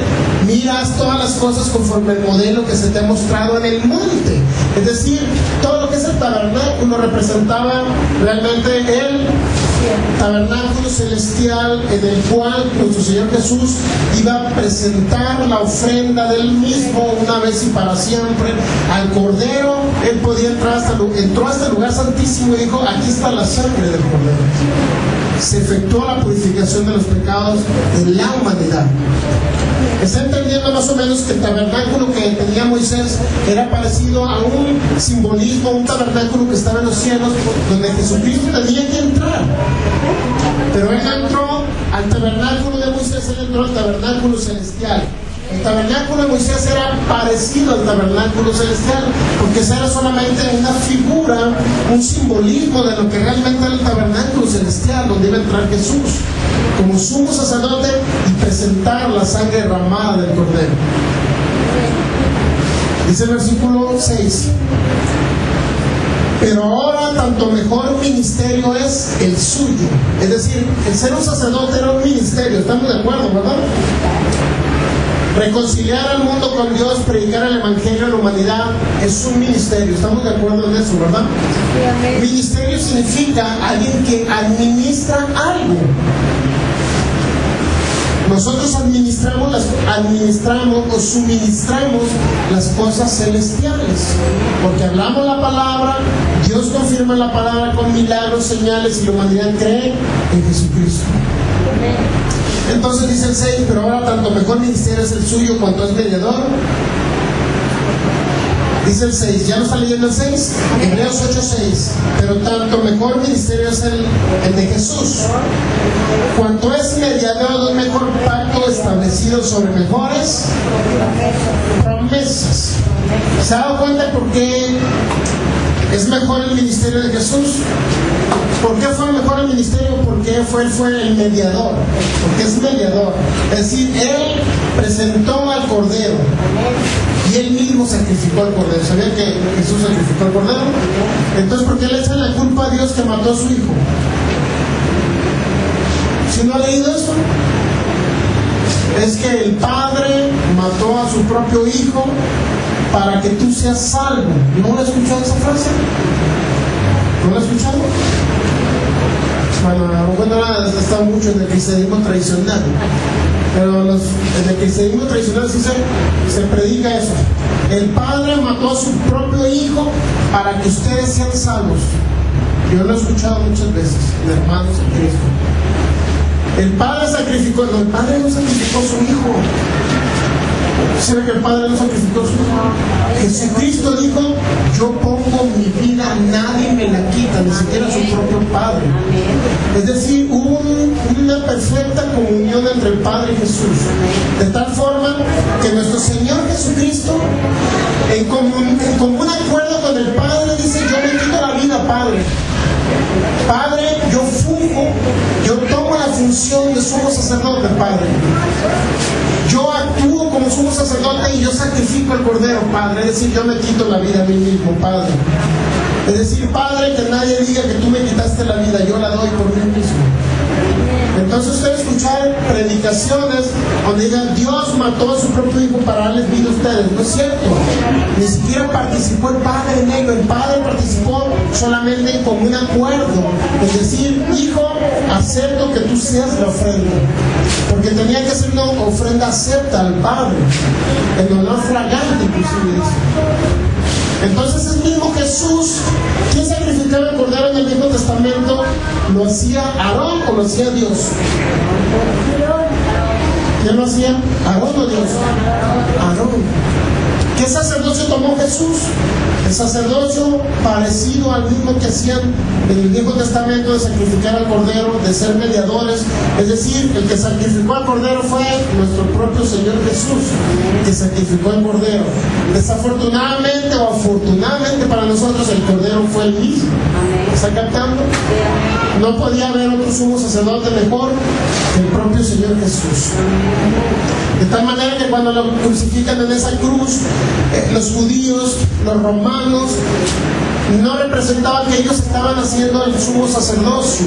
S1: mira, haz todas las cosas conforme el modelo que se te ha mostrado en el monte. Es decir, todo lo que es el tabernáculo representaba realmente el tabernáculo celestial, en el cual nuestro Señor Jesús iba a presentar la ofrenda del mismo una vez y para siempre al Cordero. Él podía entrar entró hasta el lugar santísimo y dijo: aquí está la sangre del Cordero. Se efectuó la purificación de los pecados de la humanidad. Está entendiendo más o menos que el tabernáculo que tenía Moisés era parecido a un simbolismo, un tabernáculo que estaba en los cielos, donde Jesucristo tenía que entrar. Pero él entró al tabernáculo de Moisés, él entró al tabernáculo celestial. El tabernáculo de Moisés era parecido al tabernáculo celestial, porque esa era solamente una figura, un simbolismo de lo que realmente era el tabernáculo celestial, donde iba a entrar Jesús como sumo sacerdote y presentar la sangre derramada del Cordero. Dice el versículo 6: pero ahora tanto mejor ministerio es el suyo. Es decir, el ser un sacerdote era un ministerio, estamos de acuerdo, ¿verdad? Reconciliar al mundo con Dios, predicar el evangelio a la humanidad es un ministerio, estamos de acuerdo en eso, ¿verdad? Sí, ministerio significa alguien que administra algo. Nosotros administramos o suministramos las cosas celestiales, porque hablamos la palabra, Dios confirma la palabra con milagros, señales, y la humanidad cree en Jesucristo. Entonces dice el 6: pero ahora tanto mejor ministerio es el suyo cuanto es mediador. Dice el 6, ¿ya lo está leyendo el 6? Hebreos 8:6. Pero tanto mejor ministerio es el de Jesús, cuanto es mediador de un mejor pacto establecido sobre mejores promesas. ¿Se ha dado cuenta por qué es mejor el ministerio de Jesús? ¿Por qué fue mejor el ministerio? Porque él fue el mediador, porque es mediador. Es decir, él presentó al Cordero y él mismo sacrificó al Cordero. ¿Sabían que Jesús sacrificó al Cordero? Entonces, ¿por qué le echan la culpa a Dios que mató a su hijo? ¿Sí no ha leído eso? Es que el Padre mató a su propio hijo para que tú seas salvo. ¿No la has escuchado esa frase? ¿No la has escuchado? Bueno, a lo mejor no está mucho en el cristianismo tradicional, pero en el cristianismo tradicional sí se predica eso. El Padre mató a su propio hijo para que ustedes sean salvos. Yo lo he escuchado muchas veces de hermanos en Cristo. El Padre sacrificó, no, el Padre no sacrificó a su hijo. ¿Sabe que el Padre no sacrificó a su hijo? Jesucristo dijo: yo pongo mi vida, nadie me la quita, ni siquiera su propio Padre. Es decir, hubo una perfecta comunión entre el Padre y Jesús, de tal forma que nuestro Señor Jesucristo, en común acuerdo con el Padre, dice: yo me quito la vida, Padre. Padre, yo funjo, yo tomo la función de sumo sacerdote, Padre. Yo actúo como sumo sacerdote y yo sacrifico el Cordero, Padre. Es decir, yo me quito la vida a mí mismo, Padre. Es decir, Padre, que nadie diga que tú me quitaste la vida, yo la doy por mí mismo. Entonces usted escuchar predicaciones donde digan: Dios mató a su propio hijo para darles vida a ustedes. No es cierto. Ni siquiera participó el Padre en ello. El Padre participó solamente en común acuerdo. Es decir: hijo, acepto que tú seas la ofrenda. Porque tenía que ser una ofrenda acepta al Padre. El olor fragante, inclusive dice. Entonces el mismo Jesús, ¿quién sacrificaba el Cordero en el Viejo Testamento? ¿Lo hacía Aarón o lo hacía Dios? ¿Quién lo hacía? ¿Aarón o Dios? Aarón. ¿Qué sacerdocio tomó Jesús? El sacerdocio parecido al mismo que hacían en el Viejo Testamento, de sacrificar al Cordero, de ser mediadores. Es decir, el que sacrificó al Cordero fue nuestro propio Señor Jesús, que sacrificó al Cordero. Desafortunadamente o afortunadamente para nosotros, el Cordero fue el mismo. ¿Está captando? No podía haber otro sumo sacerdote mejor que el propio Señor Jesús. De tal manera que cuando lo crucifican en esa cruz, los judíos, los romanos, no representaban que ellos estaban haciendo el sumo sacerdocio,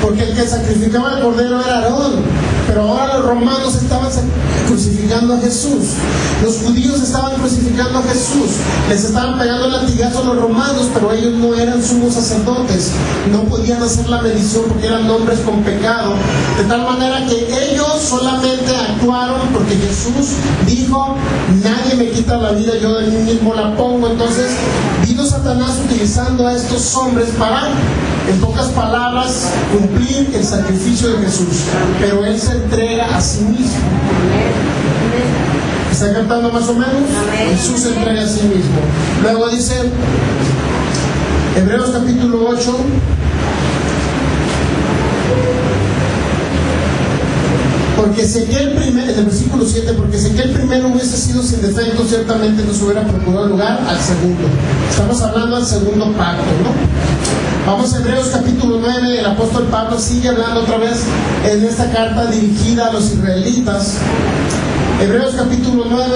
S1: porque el que sacrificaba al Cordero era Aarón, pero ahora los romanos estaban crucificando a Jesús. Los judíos estaban crucificando a Jesús, les estaban pegando latigazos a los romanos, pero ellos no eran sumos sacerdotes, no podían hacer la medición porque eran hombres con pecado, de tal manera que ellos solamente actuaron porque Jesús dijo: nadie me quita la vida, yo de mí mismo la pongo. Entonces vino Satanás utilizando a estos hombres para, en pocas palabras, cumplir el sacrificio de Jesús, pero Él se entrega a sí mismo. ¿Está cantando más o menos? Jesús se entrega a sí mismo. Luego dice Hebreos capítulo 8, porque si aquel primero, en el versículo 7, porque si aquel primero hubiese sido sin defecto, ciertamente nos hubiera procurado lugar al segundo. Estamos hablando del segundo pacto, ¿no? Vamos a Hebreos capítulo 9, el apóstol Pablo sigue hablando otra vez en esta carta dirigida a los israelitas. Hebreos capítulo 9,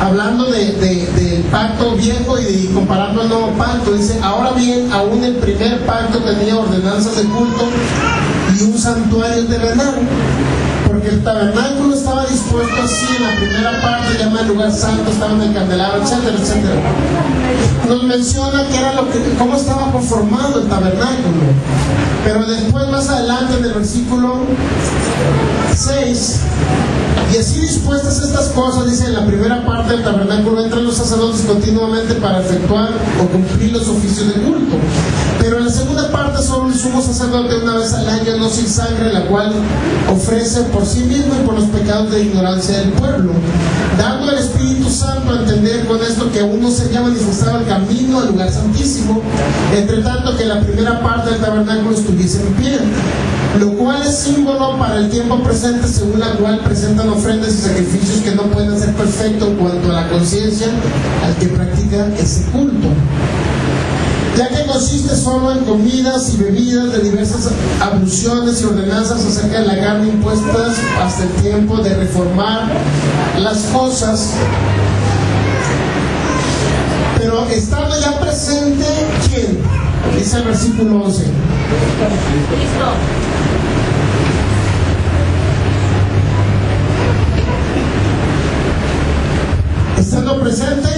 S1: hablando del pacto viejo y comparando el nuevo pacto, dice: ahora bien, aún el primer pacto tenía ordenanzas de culto y un santuario terrenal, porque el tabernáculo estaba dispuesto así en la primera parte, llama el lugar santo, estaba en el candelabro, etcétera, etcétera. Nos menciona que era cómo estaba conformado el tabernáculo, pero después, más adelante, en el versículo 6, y así dispuestas estas cosas, dice: en la primera parte del tabernáculo entran los sacerdotes continuamente para efectuar o cumplir los oficios de culto, pero en la segunda parte solo el sumo sacerdote una vez al año, no sin sangre, la cual ofrece por sí mismo y por los pecados de ignorancia del pueblo, dando al Espíritu Santo a entender con esto que aún no se haya manifestado el camino al lugar santísimo, entre tanto que la primera parte del tabernáculo estuviese en pie, lo cual es símbolo para el tiempo presente, según la cual presentan ofrendas y sacrificios que no pueden ser perfectos en cuanto a la conciencia al que practica ese culto, ya que consiste solo en comidas y bebidas de diversas abluciones y ordenanzas acerca de la carne impuestas hasta el tiempo de reformar las cosas. Pero estando ya presente, ¿quién? Dice el versículo 11. Cristo. Estando presente,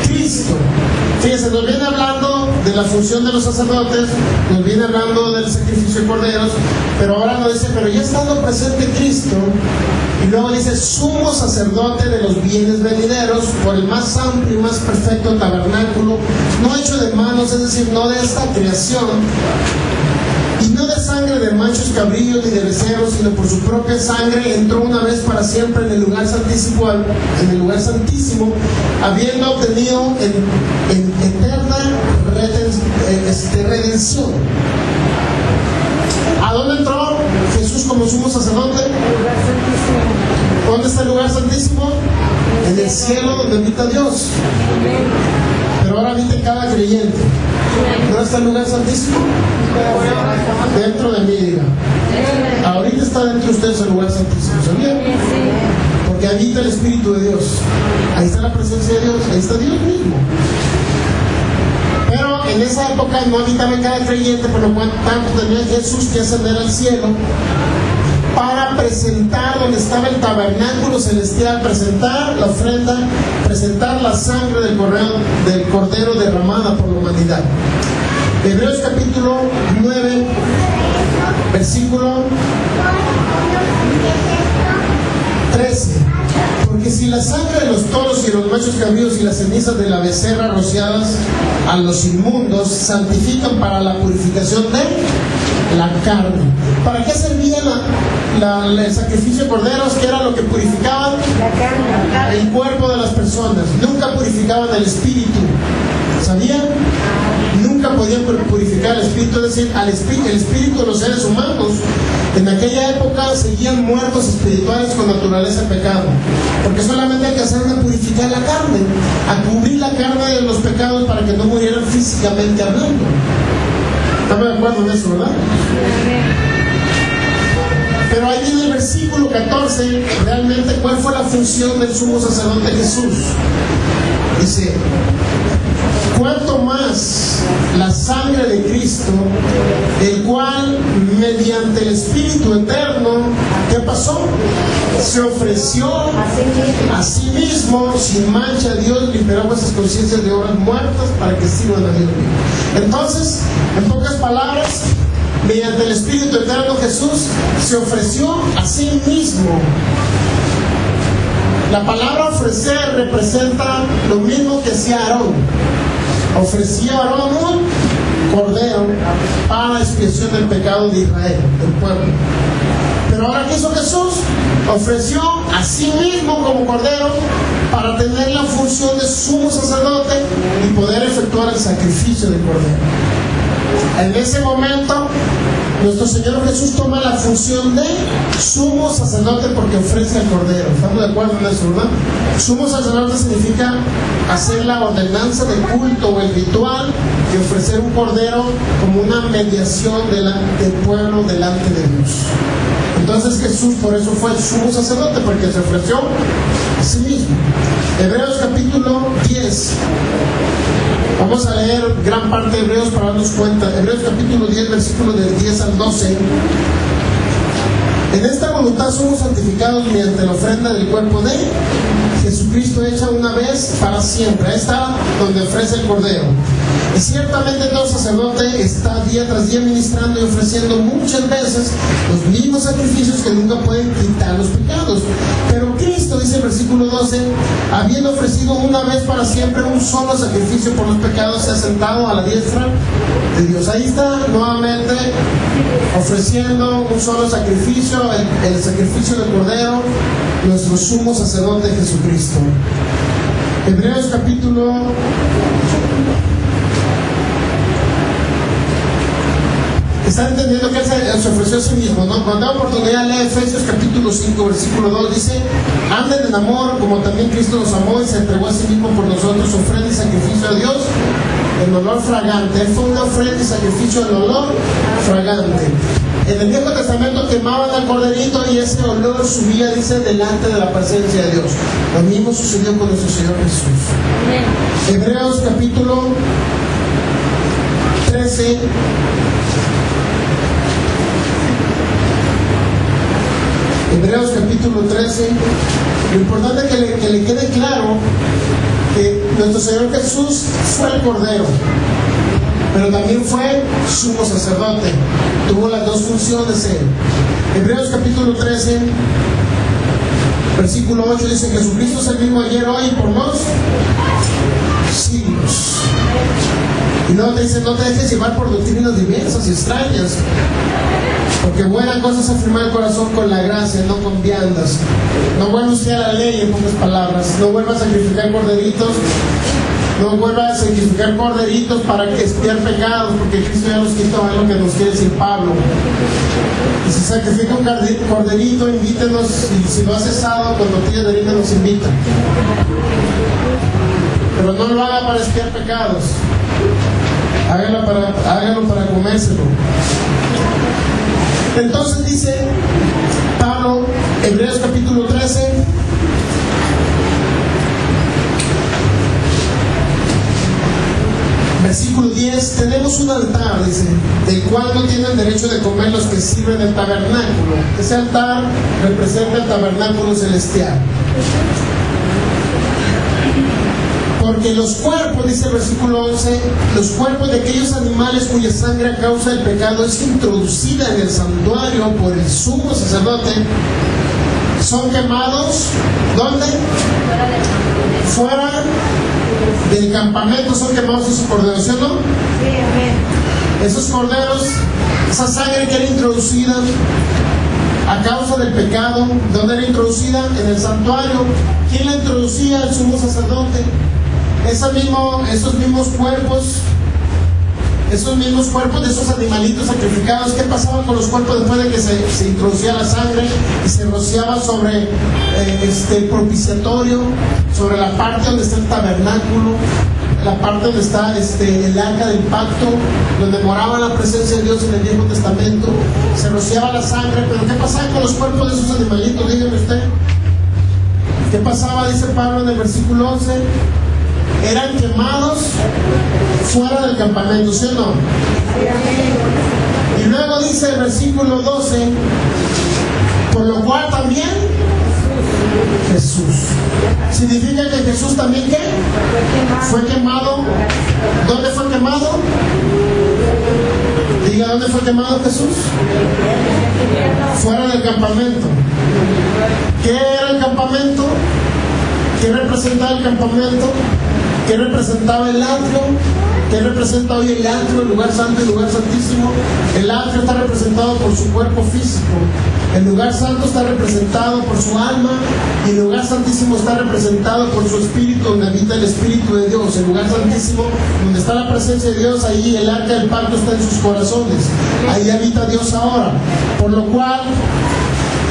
S1: Cristo. Fíjense, nos viene hablando de la función de los sacerdotes, nos viene hablando del sacrificio de corderos, pero ahora nos dice: pero ya estando presente Cristo, y luego dice: sumo sacerdote de los bienes venideros, por el más amplio y más perfecto tabernáculo, no hecho de manos, es decir, no de esta creación, y no de sangre de machos cabrillos ni de becerros, sino por su propia sangre entró una vez para siempre en el lugar santísimo, habiendo obtenido en eterna redención. ¿A dónde entró Jesús como sumo sacerdote? ¿Dónde está el lugar santísimo? En el cielo, donde habita Dios. Pero ahora habita cada creyente. ¿Dónde está el lugar santísimo? Dentro de mí, diga. Ahorita está dentro de ustedes el lugar santísimo, ¿sabían? Porque habita el Espíritu de Dios. Ahí está la presencia de Dios, ahí está Dios mismo. Pero en esa época no habitaba en cada creyente, por lo cual tanto tenía Jesús que ascender al cielo para presentar donde estaba el tabernáculo celestial, presentar la ofrenda, presentar la sangre del cordero derramada por la humanidad. Hebreos capítulo 9, versículo 13. Porque si la sangre de los toros y los machos cabríos y las cenizas de la becerra rociadas a los inmundos santifican para la purificación de la carne. ¿Para qué servía el sacrificio de corderos? ¿Qué era lo que purificaban? La carne. El cuerpo de las personas. Nunca purificaban el espíritu. ¿Sabían? Nunca podían purificar el espíritu, es decir, el espíritu de los seres humanos. En aquella época seguían muertos espirituales con naturaleza de pecado, porque solamente alcanzaron a purificar la carne, a cubrir la carne de los pecados para que no murieran físicamente hablando. ¿Estamos de acuerdo en eso, verdad? Pero ahí viene el versículo 14, realmente cuál fue la función del sumo sacerdote Jesús. Dice: cuanto más la sangre de Cristo, el cual mediante el Espíritu eterno, ¿qué pasó? Se ofreció a sí mismo sin mancha a Dios, liberó vuestras conciencias de obras muertas para que sirvan a Dios vivo. Entonces, en pocas palabras, mediante el Espíritu eterno Jesús se ofreció a sí mismo. La palabra ofrecer representa lo mismo que hacía Aarón. Ofrecía a Aarón un cordero para la expiación del pecado de Israel, del pueblo. Pero ahora, ¿qué hizo Jesús? Ofreció a sí mismo como cordero para tener la función de sumo sacerdote y poder efectuar el sacrificio del cordero. En ese momento, nuestro Señor Jesús toma la función de sumo sacerdote porque ofrece al cordero. ¿Estamos de acuerdo en eso, verdad? Sumo sacerdote significa hacer la ordenanza de culto o el ritual y ofrecer un cordero como una mediación del pueblo delante de Dios. Entonces Jesús por eso fue el sumo sacerdote, porque se ofreció a sí mismo. Hebreos capítulo 10. Vamos a leer gran parte de Hebreos para darnos cuenta. Hebreos capítulo 10, versículos del 10 al 12. En esta voluntad somos santificados mediante la ofrenda del cuerpo de Jesucristo hecha una vez para siempre. Ahí está donde ofrece el cordero. Y ciertamente todo sacerdote está día tras día ministrando y ofreciendo muchas veces los mismos sacrificios que nunca pueden quitar los pecados. Pero Cristo, dice el versículo 12, habiendo ofrecido una vez para siempre un solo sacrificio por los pecados, se ha sentado a la diestra de Dios. Ahí está nuevamente ofreciendo un solo sacrificio, el sacrificio del cordero, nuestro sumo sacerdote Jesucristo. Hebreos capítulo ¿están entendiendo que Él se ofreció a sí mismo, no? Cuando da oportunidad, lee Efesios capítulo 5, versículo 2, dice: anden en amor, como también Cristo nos amó y se entregó a sí mismo por nosotros, ofrenda y sacrificio a Dios en olor fragante. Él fue una ofrenda y sacrificio en olor fragante. En el Viejo Testamento quemaban al corderito y ese olor subía, dice, delante de la presencia de Dios. Lo mismo sucedió con nuestro Señor Jesús. Hebreos capítulo 13. Hebreos capítulo 13. Lo importante es que le quede claro que nuestro Señor Jesús fue el Cordero, pero también fue sumo sacerdote. Tuvo las dos funciones él. Hebreos capítulo 13, versículo 8 dice: Jesucristo es el mismo ayer, hoy y por los siglos. Y luego te dice: no te dejes llevar por doctrinas diversas y extrañas, porque buena cosa es afirmar el corazón con la gracia, no con viandas. No vuelvas a la ley, en pocas palabras. No vuelvas a sacrificar corderitos. No vuelvas a sacrificar corderitos para que expiar pecados, porque Cristo ya los quitó, es lo que nos quiere decir Pablo. Y si sacrifica un corderito, invítenos. Y si lo has cesado con tortillas de harina, nos invita. Pero no lo haga para expiar pecados. Hágalo para comérselo. Entonces dice Pablo, Hebreos capítulo 13, versículo 10: tenemos un altar, dice, del cual no tienen derecho de comer los que sirven el tabernáculo. Ese altar representa el tabernáculo celestial. Porque los cuerpos, dice el versículo 11, los cuerpos de aquellos animales cuya sangre a causa del pecado es introducida en el santuario por el sumo sacerdote, son quemados, ¿dónde? Fuera del campamento son quemados en su cordero, ¿sí o no? Sí, amén. Esos corderos, esa sangre que era introducida a causa del pecado, ¿dónde era introducida? En el santuario. ¿Quién la introducía? El sumo sacerdote. Esos mismos cuerpos esos mismos cuerpos de esos animalitos sacrificados, ¿qué pasaba con los cuerpos después de que se introducía la sangre y se rociaba sobre el propiciatorio, sobre la parte donde está el tabernáculo, la parte donde está el arca del pacto, donde moraba la presencia de Dios en el Viejo Testamento? Se rociaba la sangre, pero ¿qué pasaba con los cuerpos de esos animalitos? Dígame usted. ¿Qué pasaba? Dice Pablo en el versículo 11. Eran quemados fuera del campamento, ¿sí o no? Y luego dice el versículo 12, por lo cual también Jesús. ¿Significa que Jesús también qué? Fue quemado. ¿Dónde fue quemado? Diga, ¿dónde fue quemado Jesús? Fuera del campamento. ¿Qué era el campamento? ¿Qué representaba el campamento? ¿Qué representaba el atrio? ¿Qué representa hoy el atrio, el lugar santo y el lugar santísimo? El atrio está representado por su cuerpo físico. El lugar santo está representado por su alma. Y el lugar santísimo está representado por su espíritu, donde habita el Espíritu de Dios. El lugar santísimo, donde está la presencia de Dios, ahí el arca del pacto está en sus corazones. Ahí habita Dios ahora. Por lo cual,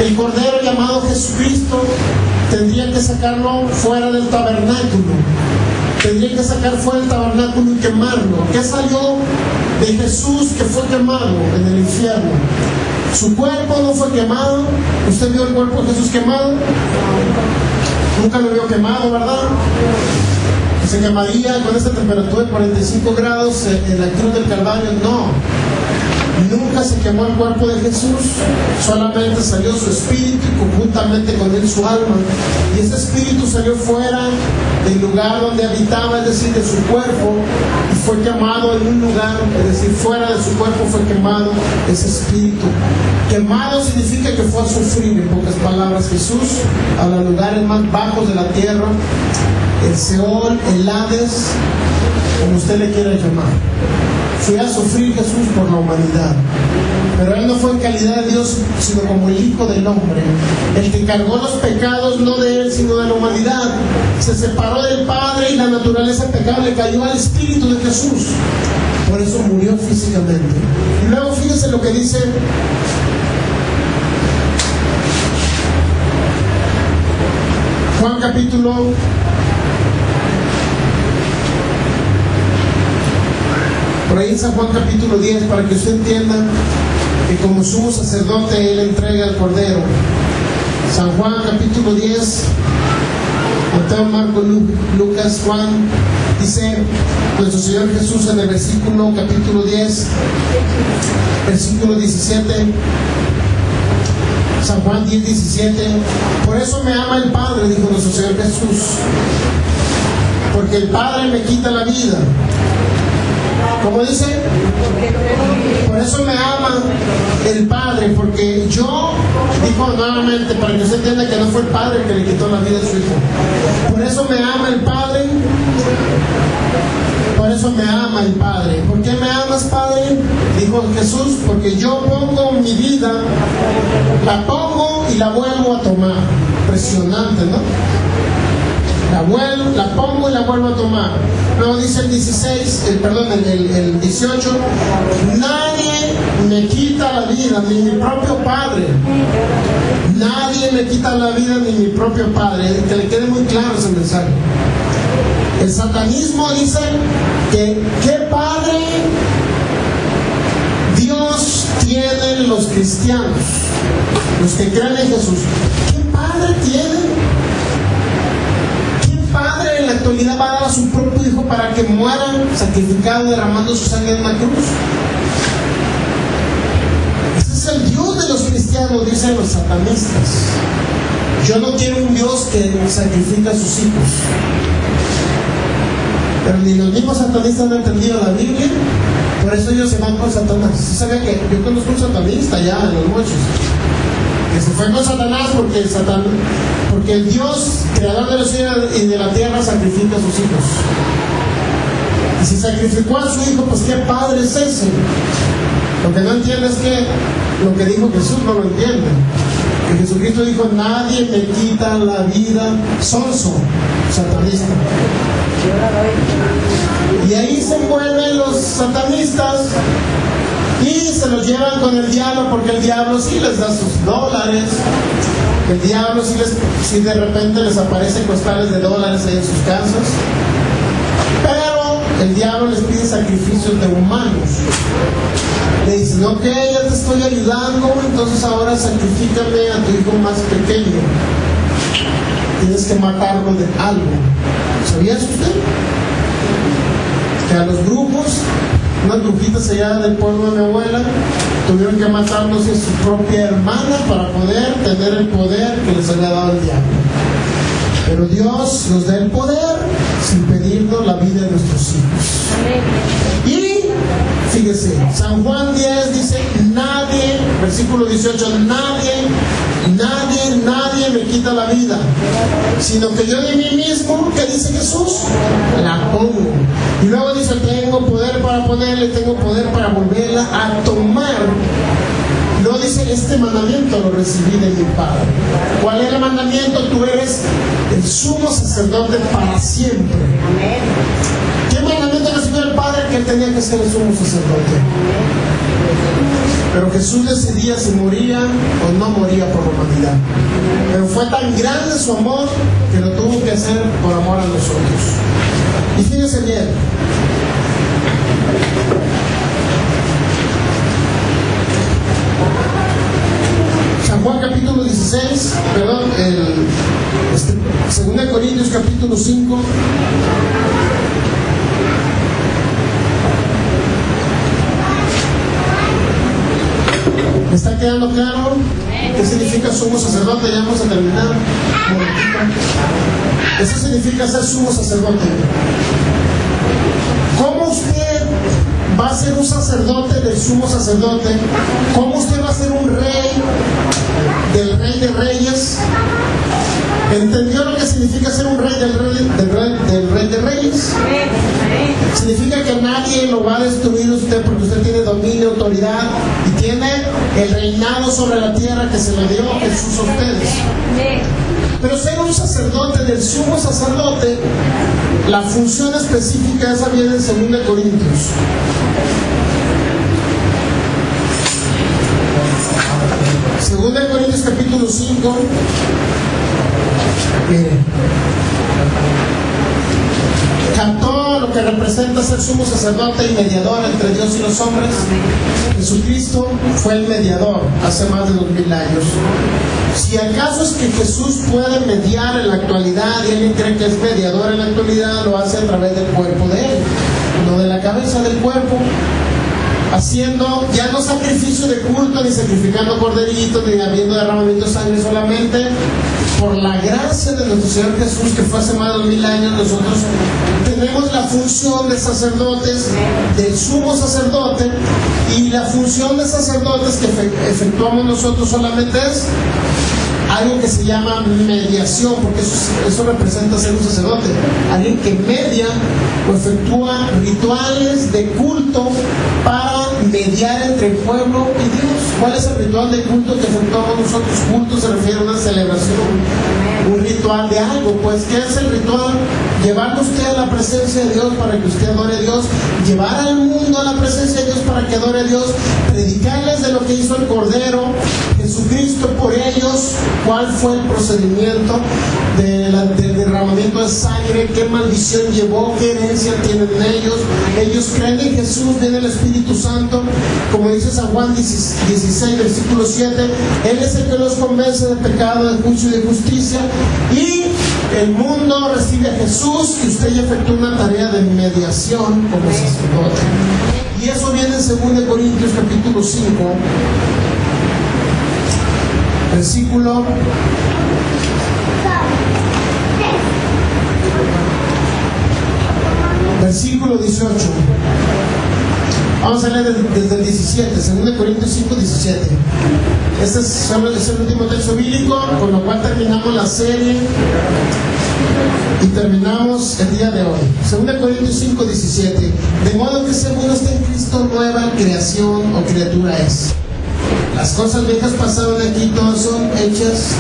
S1: el Cordero llamado Jesucristo tendría que sacarlo fuera del tabernáculo. Tendría que sacar fuera del tabernáculo y quemarlo. ¿Qué salió de Jesús que fue quemado en el infierno? Su cuerpo no fue quemado. ¿Usted vio el cuerpo de Jesús quemado? Nunca lo vio quemado, ¿verdad? ¿Se quemaría con esta temperatura de 45 grados en la cruz del Calvario? No. Nunca se quemó el cuerpo de Jesús, solamente salió su espíritu y conjuntamente con él su alma. Y ese espíritu salió fuera del lugar donde habitaba, es decir, de su cuerpo, y fue quemado en un lugar, es decir, fuera de su cuerpo fue quemado ese espíritu. Quemado significa que fue a sufrir, en pocas palabras, Jesús a los lugares más bajos de la tierra, el Seol, el Hades, como usted le quiera llamar. Fue a sufrir Jesús por la humanidad. Pero Él no fue en calidad de Dios, sino como el Hijo del Hombre, el que cargó los pecados no de Él, sino de la humanidad. Se separó del Padre y la naturaleza pecable cayó al Espíritu de Jesús. Por eso murió físicamente. Y luego fíjese lo que dice Juan capítulo 10, para que usted entienda que como sumo sacerdote Él entrega el Cordero. San Juan capítulo 10, Mateo, Marcos, Lucas, Juan, dice nuestro Señor Jesús en el versículo capítulo 10, versículo 17. San Juan 10, 17. Por eso me ama el Padre, dijo nuestro Señor Jesús, porque el Padre me quita la vida. ¿Cómo dice? Por eso me ama el Padre, porque yo, dijo nuevamente, para que usted entienda que no fue el Padre el que le quitó la vida a su Hijo. Por eso me ama el Padre. Por eso me ama el Padre. ¿Por qué me amas, Padre? Dijo Jesús, porque yo pongo mi vida, la pongo y la vuelvo a tomar. Impresionante, ¿no? La pongo y la vuelvo a tomar. Luego dice el 18, nadie me quita la vida, ni mi propio Padre. Nadie me quita la vida, ni mi propio Padre. Que le quede muy claro ese mensaje. El satanismo dice que ¿qué padre Dios tienen los cristianos? Los que creen en Jesús. ¿Qué padre tienen? Padre en la actualidad va a dar a su propio Hijo para que muera sacrificado, derramando su sangre en la cruz? Ese es el Dios de los cristianos, dicen los satanistas. Yo no quiero un Dios que sacrifica a sus hijos. Pero ni los mismos satanistas han entendido la Biblia, por eso ellos se van con Satanás. ¿Sabe que yo conozco un satanista ya en los mochos? Que se fue con Satanás porque el Dios, creador de los cielos y de la tierra, sacrifica a sus hijos. Y si sacrificó a su hijo, pues ¿qué padre es ese? Lo que no entiende es que lo que dijo Jesús no lo entiende. Que Jesucristo dijo, nadie me quita la vida, sonso, satanista. Y ahí se envuelven los satanistas y se los llevan con el diablo, porque el diablo sí les da sus dólares. El diablo sí de repente les aparecen costales de dólares ahí en sus casas. Pero el diablo les pide sacrificios de humanos. Le dicen, ok, ya te estoy ayudando, entonces ahora sacrifícame a tu hijo más pequeño. Tienes que matarlo de algo. ¿Sabías usted? Que a los brujos, unas brujitas allá del pueblo de mi abuela, tuvieron que matarlos a su propia hermana para poder tener el poder que les había dado el diablo. Pero Dios nos da el poder sin pedirnos la vida de nuestros hijos. Y fíjese, San Juan 10 dice, nadie, versículo 18, nadie me quita la vida, sino que yo de mí mismo, ¿qué dice Jesús? La pongo. Y luego dice, tengo poder para ponerle, tengo poder para volverla a tomar. Luego dice, este mandamiento lo recibí de mi Padre. ¿Cuál es el mandamiento? Tú eres el sumo sacerdote para siempre. ¿Qué mandamiento recibió el Padre? Que él tenía que ser el sumo sacerdote. Pero Jesús decidía si moría o no moría por la humanidad. Pero fue tan grande su amor que lo tuvo que hacer por amor a nosotros. Y fíjense bien, San Juan capítulo 16, perdón, 2 Corintios capítulo 5. ¿Me está quedando claro qué significa sumo sacerdote? Ya vamos a terminar. Eso significa ser sumo sacerdote. ¿Cómo usted va a ser un sacerdote del sumo sacerdote? ¿Cómo usted va a ser un rey del rey de reyes? ¿Entendió lo que significa ser un rey del rey de reyes? Significa que nadie lo va a destruir usted, porque usted tiene dominio, autoridad y tiene el reinado sobre la tierra que se le dio Jesús a ustedes. Pero ser un sacerdote del sumo sacerdote, la función específica esa viene en 2 Corintios. Segunda de Corintios capítulo 5. Miren, cantó lo que representa ser sumo sacerdote y mediador entre Dios y los hombres. Jesucristo fue el mediador hace más de 2000 años. Si acaso es que Jesús puede mediar en la actualidad y alguien cree que es mediador en la actualidad, lo hace a través del cuerpo de Él, no de la cabeza del cuerpo, haciendo ya no sacrificio de culto, ni sacrificando corderitos, ni habiendo derramamiento de sangre, solamente por la gracia de nuestro Señor Jesús, que fue hace más de 2000 años, nosotros tenemos la función de sacerdotes, del sumo sacerdote, y la función de sacerdotes que efectuamos nosotros solamente es algo que se llama mediación, porque eso representa ser un sacerdote, alguien que media o efectúa rituales de culto para mediar entre el pueblo y Dios. ¿Cuál es el ritual de culto que efectuamos nosotros? Culto se refiere a una celebración, un ritual de algo. Pues, ¿qué es el ritual? Llevarlo usted a la presencia de Dios para que usted adore a Dios, llevar al mundo a la presencia de Dios para que adore a Dios, predicarles de lo que hizo el Cordero Jesucristo por ellos, cuál fue el procedimiento del derramamiento de sangre, qué maldición llevó, qué herencia tienen ellos creen en Jesús, viene el Espíritu Santo, como dice San Juan 16, versículo 7, Él es el que los convence de pecado, de juicio y de justicia, y el mundo recibe a Jesús y usted ya efectúa una tarea de mediación como sacerdote. Y eso viene en 2 Corintios capítulo 5, versículo 18. Vamos a leer desde el 17, 2 Corintios 5, 17. Este es el último texto bíblico, con lo cual terminamos la serie y terminamos el día de hoy. 2 Corintios 5, 17. De modo que si alguno está en Cristo, nueva creación o criatura es. Las cosas viejas pasaron aquí, todas son hechas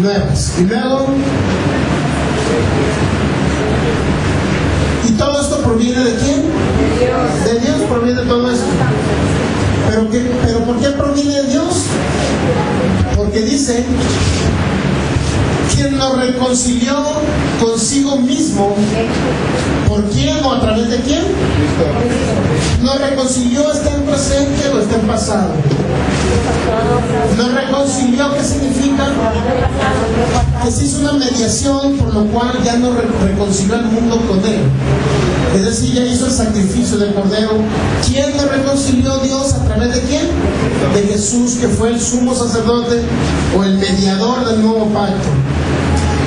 S1: nuevas. Y luego, ¿Y todo esto proviene de quién? De Dios proviene todo esto. ¿Pero por qué proviene de Dios? Porque dice: quien nos reconcilió consigo mismo. ¿Por quién o a través de quién? Nos reconcilió, está en presente o está en pasado. Nos reconcilió, ¿qué significa? Que se hizo una mediación, por lo cual ya nos reconcilió al mundo con Él. Es decir, ya hizo el sacrificio del Cordero. ¿Quién nos reconcilió? Dios, ¿a través de quién? De Jesús, que fue el sumo sacerdote o el mediador del nuevo pacto.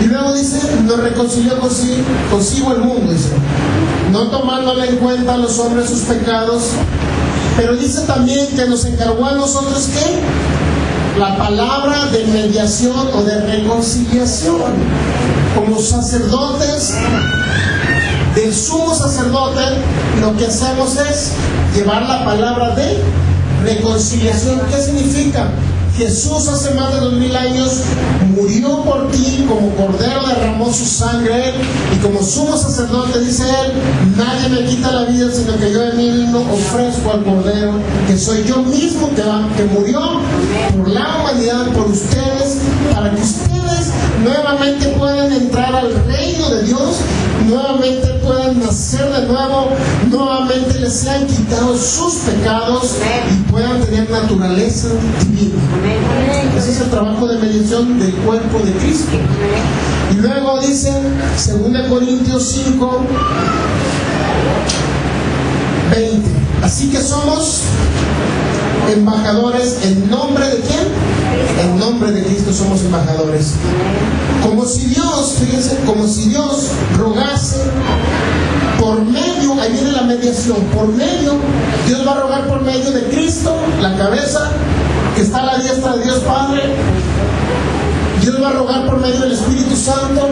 S1: Y luego dice: nos reconcilió consigo el mundo, dice, no tomándole en cuenta a los hombres sus pecados. Pero dice también que nos encargó a nosotros, ¿qué? La palabra de mediación o de reconciliación. Como sacerdotes del sumo sacerdote, lo que hacemos es llevar la palabra de reconciliación. ¿Qué significa? Jesús hace más de 2000 años murió por ti, como cordero derramó su sangre, y como sumo sacerdote, dice él: nadie me quita la vida, sino que yo de mí mismo ofrezco al cordero, que soy yo mismo que murió por la humanidad, por ustedes, para que ustedes nuevamente puedan entrar al reino de Dios, nuevamente puedan nacer de nuevo, nuevamente les sean quitados sus pecados y puedan tener naturaleza divina. Ese es el trabajo de mediación del cuerpo de Cristo. Y luego dice 2 Corintios 5, 20: así que somos embajadores en nombre de ¿quién? En nombre de Cristo somos embajadores. Como si Dios, fíjense, como si Dios rogase por medio, ahí viene la mediación, por medio, Dios va a rogar por medio de Cristo, la cabeza, que está a la diestra de Dios Padre. Dios va a rogar por medio del Espíritu Santo.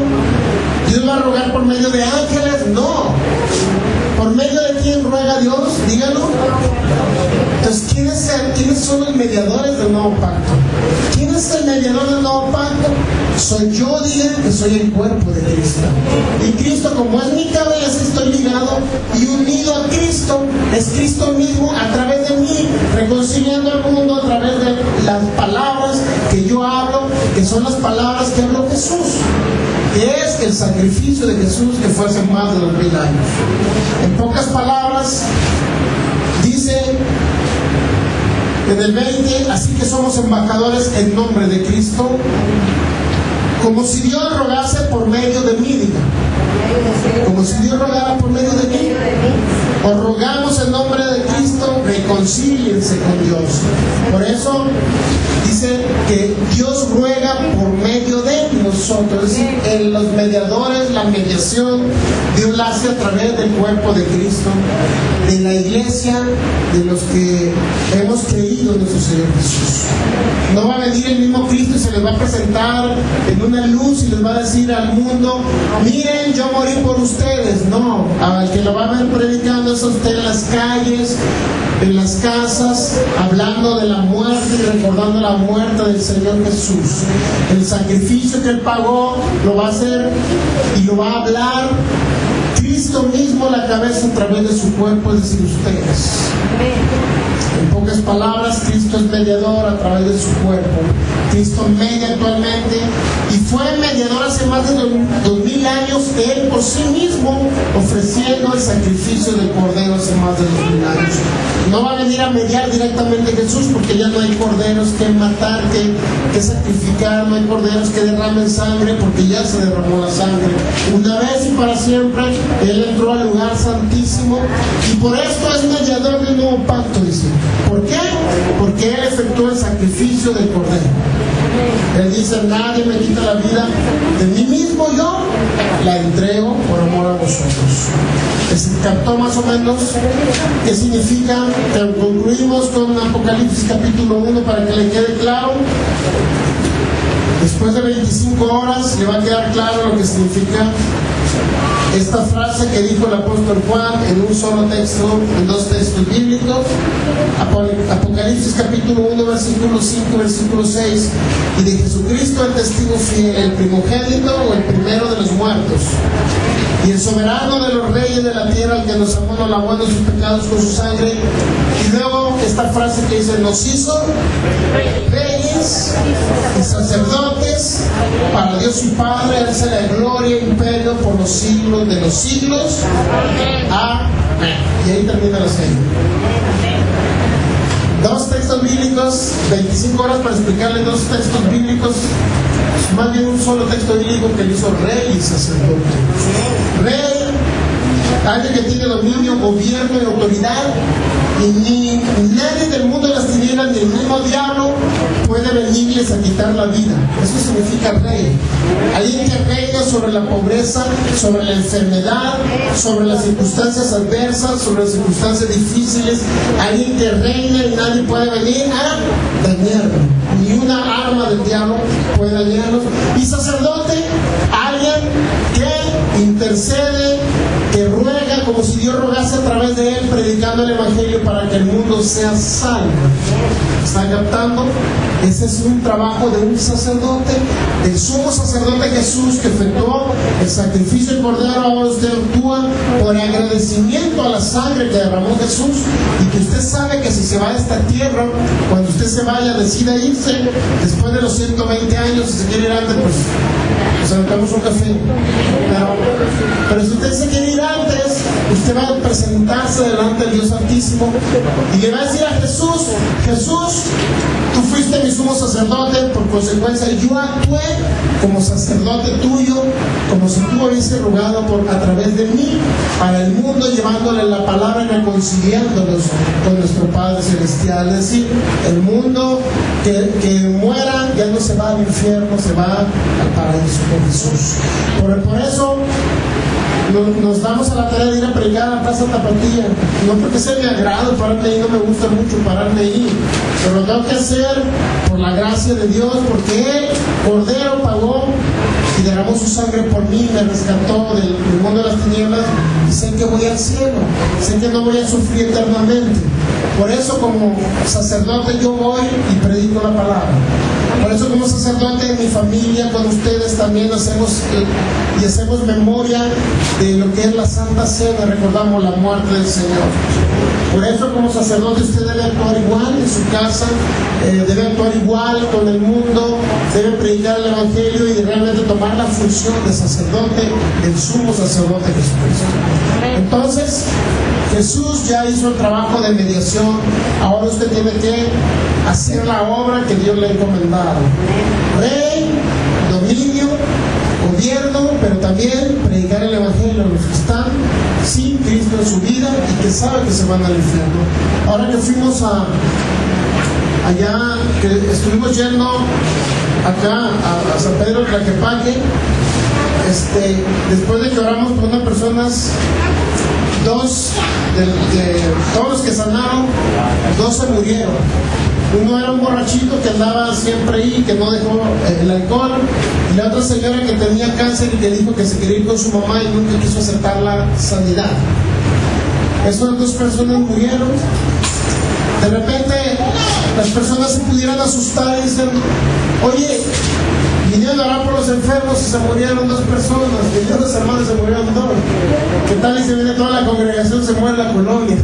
S1: Dios va a rogar por medio de ángeles. No. ¿Por medio de quién ruega Dios? Díganlo. Entonces, ¿quiénes son los mediadores del nuevo pacto? ¿Quién es el mediador del nuevo pacto? Soy yo, digan que soy el cuerpo de Cristo. Y Cristo, como es mi cabeza, estoy ligado y unido a Cristo. Es Cristo mismo a través de mí, reconciliando al mundo a través de las palabras que yo hablo, que son las palabras que habló Jesús, que es el sacrificio de Jesús, que fue hace más de 2000 años. En pocas palabras, dice en el 20: así que somos embajadores en nombre de Cristo, como si Dios rogase por medio de mí, diga. Como si Dios rogara por medio de mí. Os rogamos en nombre de Cristo, reconcíliense con Dios. Por eso dice que Dios ruega por medio de nosotros. Es decir, en los mediadores, la mediación, Dios la hace a través del cuerpo de Cristo, de la iglesia, de los que hemos creído en nuestro Señor Jesús. No va a venir el mismo Cristo y se les va a presentar en una luz y les va a decir al mundo: miren, yo morí por ustedes. No, al que lo va a ver predicando es a usted en las calles, en las casas, hablando de la muerte y recordando la muerte del Señor Jesús. El sacrificio que Él pagó lo va a hacer y lo va a hablar Cristo mismo, la cabeza, a través de su cuerpo, es decir, ustedes. En pocas palabras, Cristo es mediador a través de su cuerpo. Cristo media actualmente y fue mediador hace más de 2000 años, Él por sí mismo ofreciendo el sacrificio del Cordero hace más de 2000 años. No va a venir a mediar directamente Jesús, porque ya no hay corderos que matar, que sacrificar, no hay corderos que derramen sangre, porque ya se derramó la sangre una vez y para siempre. Él entró al lugar santísimo y por esto es mediador del nuevo pacto, dice. ¿Por qué? Porque Él efectuó el sacrificio del Cordero. Él dice: nadie me quita la vida, de mí mismo yo la entrego por amor a vosotros. ¿Se captó más o menos qué significa? Concluimos con Apocalipsis capítulo 1 para que le quede claro. Después de 25 horas le va a quedar claro lo que significa esta frase que dijo el apóstol Juan en un solo texto, en dos textos bíblicos. Apocalipsis capítulo 1, versículo 5, versículo 6: y de Jesucristo el testigo fiel, el primogénito o el primero de los muertos, y el soberano de los reyes de la tierra, el que nos amó, nos lavó de sus pecados con su sangre. Y luego esta frase que dice, nos hizo reyes y sacerdotes para Dios y Padre, a él sea la gloria e imperio por los siglos de los siglos. Amén. Y ahí termina la serie. Dos textos bíblicos, 25 horas para explicarles dos textos bíblicos, más bien un solo texto bíblico que le hizo rey y sacerdote. Rey, alguien que tiene dominio, gobierno y autoridad, y ni nadie del mundo de las tinieblas ni el mismo diablo puede venirles a quitar la vida. Eso significa rey. Alguien que reina sobre la pobreza, sobre la enfermedad, sobre las circunstancias adversas, sobre las circunstancias difíciles. Alguien que reina y nadie puede venir a dañarlo. Ni una arma del diablo puede dañarlos. Y sacerdote, alguien que intercede, que ruega como si Dios rogase a través de él, predicando el evangelio para que el mundo sea salvo. ¿Están captando? Ese es un trabajo de un sacerdote, del sumo sacerdote Jesús, que efectuó el sacrificio del cordero. Ahora usted actúa por agradecimiento a la sangre que derramó Jesús, y que usted sabe que si se va de esta tierra, cuando usted se vaya, decida irse después de los 120 años, si se quiere ir antes, pues sacamos un café. Pero si usted se quiere ir antes, usted va a presentarse delante del Dios Altísimo y le va a decir a Jesús, Jesús, tú fuiste mi sumo sacerdote, por consecuencia yo actué como sacerdote tuyo, como si tú hubiese rogado a través de mí para el mundo, llevándole la palabra y reconciliándolos con nuestro Padre Celestial. Es decir, el mundo que muera ya no se va al infierno, se va al paraíso con Jesús. Por eso nos damos a la tarea de ir a predicar a la Plaza Tapatía, no porque sea mi agrado pararme ahí, no me gusta mucho pararme ahí, pero lo tengo que hacer por la gracia de Dios, porque Él, Cordero, pagó y derramó su sangre por mí, me rescató del mundo de las tinieblas, y sé que voy al cielo, sé que no voy a sufrir eternamente. Por eso como sacerdote yo voy y predico la palabra. Por eso como sacerdote en mi familia, con ustedes también hacemos memoria de lo que es la Santa Cena, recordamos la muerte del Señor. Por eso como sacerdote usted debe actuar igual en su casa, debe actuar igual con el mundo, debe predicar el Evangelio y realmente tomar la función de sacerdote, el sumo sacerdote Jesucristo. Entonces, Jesús ya hizo el trabajo de mediación, ahora usted tiene que hacer la obra que Dios le ha encomendado. Rey, dominio, gobierno, pero también predicar el Evangelio a los que están sin Cristo en su vida y que saben que se van al infierno. Ahora que fuimos allá, que estuvimos yendo acá a San Pedro de Tlaquepaque, después de que oramos por unas personas, de todos los que sanaron, 2 se murieron. Uno era un borrachito que andaba siempre ahí, que no dejó el alcohol, y la otra señora que tenía cáncer y que dijo que se quería ir con su mamá y nunca quiso aceptar la sanidad. Esas 2 personas murieron. De repente las personas se pudieran asustar y dicen, oye, vinieron a orar por los enfermos y se murieron 2 personas, vinieron los hermanos y se murieron 2. ¿Qué tal y se viene toda la congregación, se muere la colonia?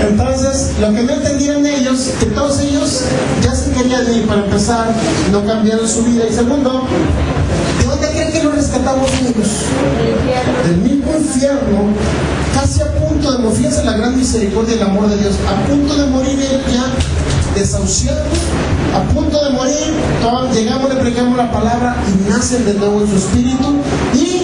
S1: Entonces, lo que no entendían ellos, que todos ellos ya se querían ir, para empezar, no cambiaron su vida. Y segundo, ¿de dónde creen que los rescatamos ellos? Del mismo infierno, casi a punto de morir. Fíjense la gran misericordia y el amor de Dios, a punto de morir él ya, desahuciado, a punto de morir, llegamos, le predicamos la palabra y nacen de nuevo en su espíritu y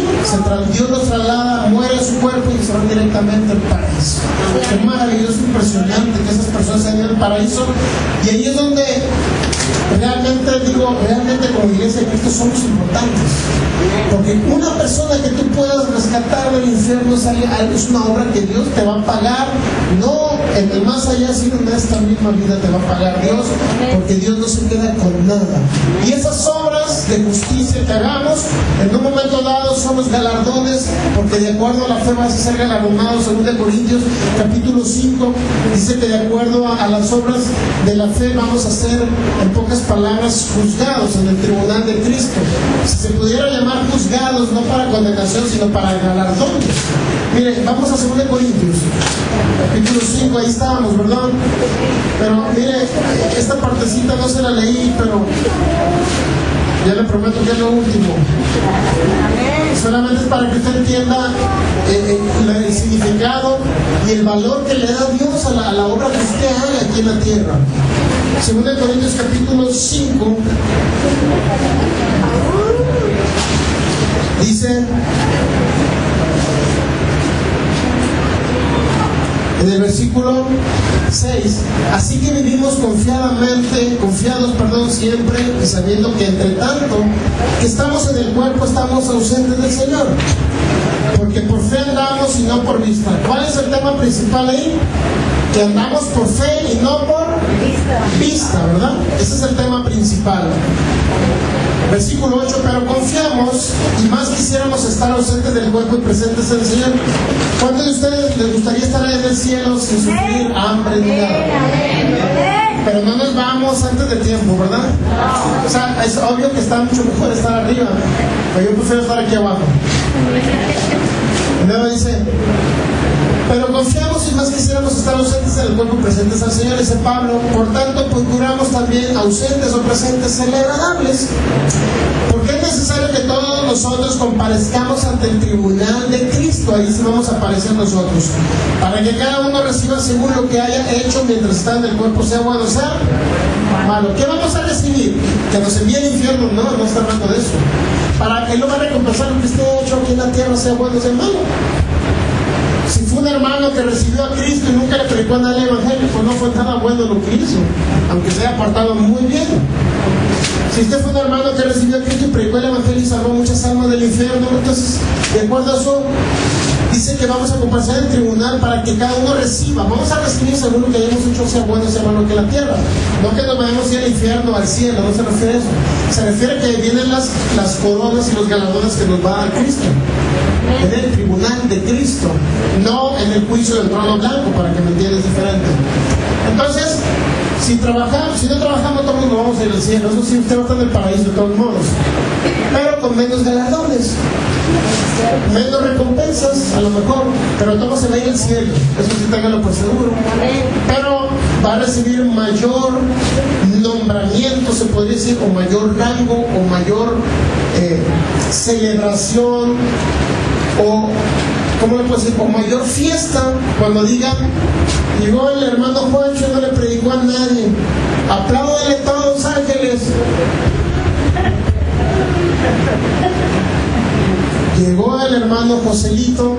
S1: Dios los traslada, muere en su cuerpo y se van directamente al paraíso. Qué maravilloso, impresionante que esas personas se vayan al paraíso, y ahí es donde realmente como iglesia de Cristo somos importantes, porque una persona que tú puedas rescatar del infierno es una obra que Dios te va a pagar, no en el más allá, sino en esta misma vida te va a pagar Dios, porque Dios no se queda con nada. Y esas obras de justicia que hagamos, en un momento dado somos galardones, porque de acuerdo a la fe vas a ser galardonados. En 2 Corintios capítulo 5 dice que de acuerdo a las obras de la fe vamos a ser, en pocas palabras, juzgados en el tribunal de Cristo. si se pudiera llamar juzgados, no para condenación, sino para galardones. Mire, vamos a 2 Corintios, capítulo 5, ahí estábamos, ¿verdad? Pero mire, esta partecita no se la leí, pero ya le prometo que es lo último. Solamente es para que usted entienda el significado y el valor que le da Dios a la obra que usted haga aquí en la tierra. 2 Corintios capítulo 5 dice en el versículo 6: así que vivimos confiados siempre, y sabiendo que entre tanto que estamos en el cuerpo estamos ausentes del Señor, porque por fe andamos y no por vista. ¿Cuál es el tema principal ahí? Que andamos por fe y no por vista, ¿verdad? Ese es el tema principal. Versículo 8: pero confiamos y más quisiéramos estar ausentes del cuerpo y presentes en el Señor. ¿Cuántos de ustedes les gustaría estar ahí en el cielo sin sufrir hambre ni nada? Pero no nos vamos antes del tiempo, ¿verdad? O sea, es obvio que está mucho mejor estar arriba, pero yo prefiero estar aquí abajo. Luego dice: pero confiamos y más quisiéramos estar ausentes en el cuerpo y presentes al Señor, dice Pablo. Por tanto, procuramos también ausentes o presentes ser agradables, porque es necesario que todos nosotros comparezcamos ante el tribunal de Cristo. Ahí sí vamos a aparecer nosotros, para que cada uno reciba según lo que haya hecho mientras está en el cuerpo, sea bueno o sea malo. ¿Qué vamos a recibir? ¿Que nos envíe al infierno? No, no está hablando de eso. Para que Él lo va a recompensar lo que esté hecho aquí en la tierra, sea bueno o sea malo. Si fue un hermano que recibió a Cristo y nunca le predicó a nadie el evangelio, pues no fue nada bueno lo que hizo, aunque se haya portado muy bien. Si usted fue un hermano que recibió a Cristo y predicó el evangelio y salvó muchas almas del infierno, entonces, de acuerdo a eso, dice que vamos a comparecer en el tribunal para que cada uno reciba. Vamos a recibir según lo que hayamos hecho, sea bueno, sea malo que la tierra. No que nos vayamos a ir al infierno, al cielo, no se refiere a eso. Se refiere a que vienen las coronas y los galardones que nos va a dar Cristo. En el tribunal de Cristo, no en el juicio del trono blanco, para que me entiendas diferente. Entonces, si no trabajamos, todos nos vamos a ir al cielo. Eso sí, usted va a estar en el paraíso de todos modos, pero con menos galardones, menos recompensas, a lo mejor, pero todo se va a ir al cielo. Eso sí, téngalo por seguro. Pero va a recibir mayor nombramiento, se podría decir, o mayor rango, o mayor celebración, o ¿cómo le puedo decir? O mayor fiesta, cuando digan: llegó el hermano Juancho y no le predicó a nadie, apláudanle todos, ángeles. Llegó el hermano Joselito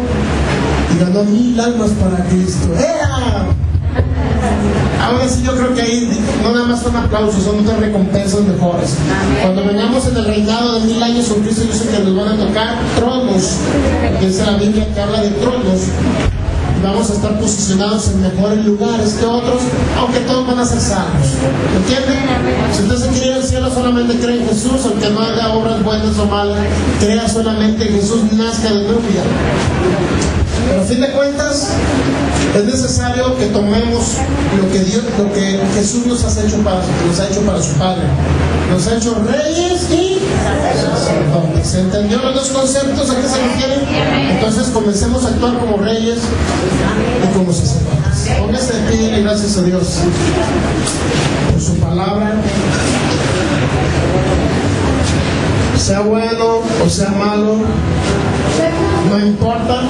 S1: y ganó 1000 almas para Cristo. ¡Ea! Ahora sí, yo creo que ahí no nada más son aplausos, son otras recompensas mejores. Cuando vengamos en el reinado de 1000 años con Cristo, yo sé que nos van a tocar tronos, porque esa es la Biblia que habla de tronos. Vamos a estar posicionados en mejores lugares que otros, aunque todos van a ser salvos. ¿Entienden? Si usted se quiere ir al cielo, solamente cree en Jesús, aunque no haga obras buenas o malas, crea solamente en Jesús, nazca de nuevo. Pero a fin de cuentas, es necesario que tomemos lo que Jesús nos ha hecho para su Padre. Nos ha hecho reyes y sacerdotes. ¿Se entendió los dos conceptos a qué se refieren? Entonces comencemos a actuar como reyes y como sacerdotes. Póngase de pie y gracias a Dios por su palabra. Sea bueno o sea malo, no importa.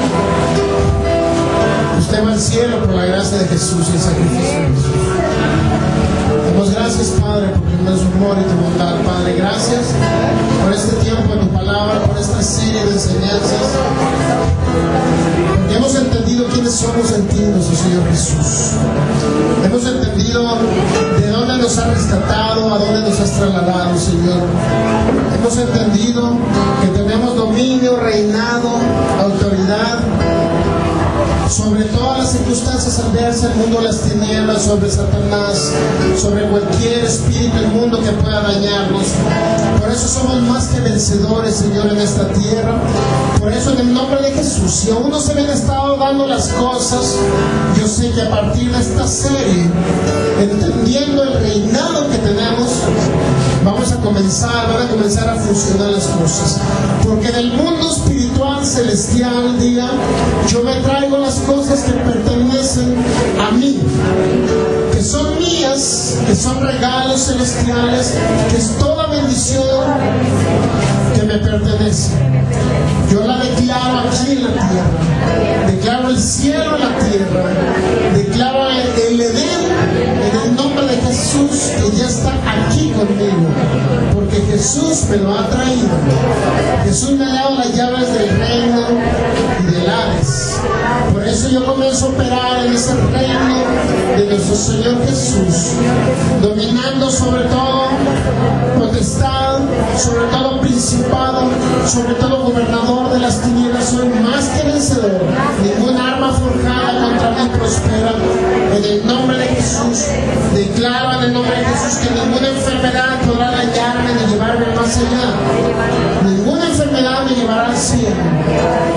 S1: Usted va al cielo por la gracia de Jesús y el sacrificio de Jesús. Damos gracias, Padre, por tu inmenso amor y tu bondad, Padre. Gracias por este tiempo en tu palabra, por esta serie de enseñanzas. Porque hemos entendido quiénes somos en ti, nuestro Señor Jesús. Hemos entendido de dónde nos has rescatado, a dónde nos has trasladado, Señor. Hemos entendido que tenemos dominio, reinado, autoridad sobre todas las circunstancias adversas, el mundo de las tinieblas, sobre Satanás, sobre cualquier espíritu inmundo que pueda dañarnos. Por eso somos más que vencedores, Señor, en esta tierra. Por eso, en el nombre de Jesús, si aún no se me han estado dando las cosas, yo sé que a partir de esta serie, entendiendo el reinado que tenemos, van a comenzar a funcionar las cosas. Porque en el mundo espiritual celestial, diga, yo me traigo las cosas que pertenecen a mí, que son mías, que son regalos celestiales, que es toda bendición que me pertenece. Yo la declaro aquí en la tierra, declaro el cielo en la tierra, declaro el Edén en el nombre de Jesús, que ya está aquí conmigo, porque Jesús me lo ha traído. Jesús me ha dado las llaves del reino y del Hades. Por eso yo comienzo a operar en ese reino de nuestro Señor Jesús, dominando sobre todo potestad, sobre todo principado, sobre todo gobernador de las tinieblas. Soy más que vencedor. Ninguna arma forjada contra mí prospera. En el nombre de Jesús, declaro en el nombre de Jesús que ninguna enfermedad podrá dañarme ni llevarme más allá. Ninguna enfermedad me llevará al cielo.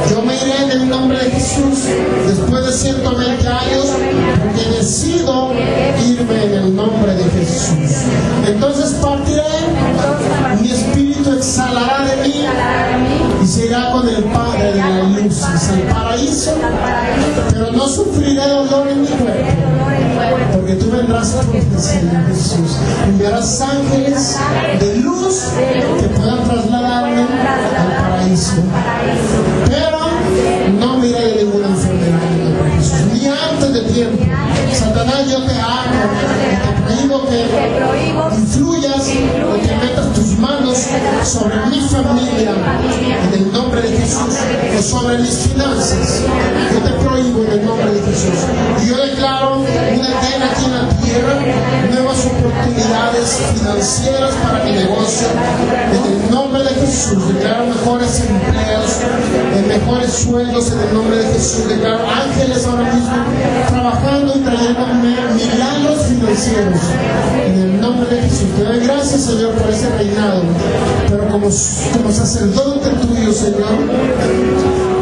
S1: Yo me iré en el nombre de Jesús después de 120 años, porque decido irme en el nombre de Jesús. Entonces partiré, mi espíritu exhalará de mí y se irá con el Padre de las luces al paraíso, pero no sufriré dolor en mi cuerpo, porque tú vendrás por mí, Señor Jesús. Enviarás ángeles de luz que puedan trasladarme al paraíso, pero no me iré de ninguna enfermedad, Jesús, ni antes de tiempo. Satanás, yo te amo y te prohíbo que influyas o que metas tus manos sobre mi familia en el nombre de Jesús, o sobre mis finanzas. Yo te prohíbo en el nombre de Jesús. Y yo declaro una cadena aquí en la tierra, nuevas oportunidades financieras para mi negocio. En el nombre de Jesús, declaro mejores empleos, mejores sueldos en el nombre de Jesús. Declaro ángeles ahora mismo trabajando y trayendo milagros financieros en el nombre de Jesús. Te doy gracias, Señor, por ese reinado, pero como sacerdote tuyo, Señor,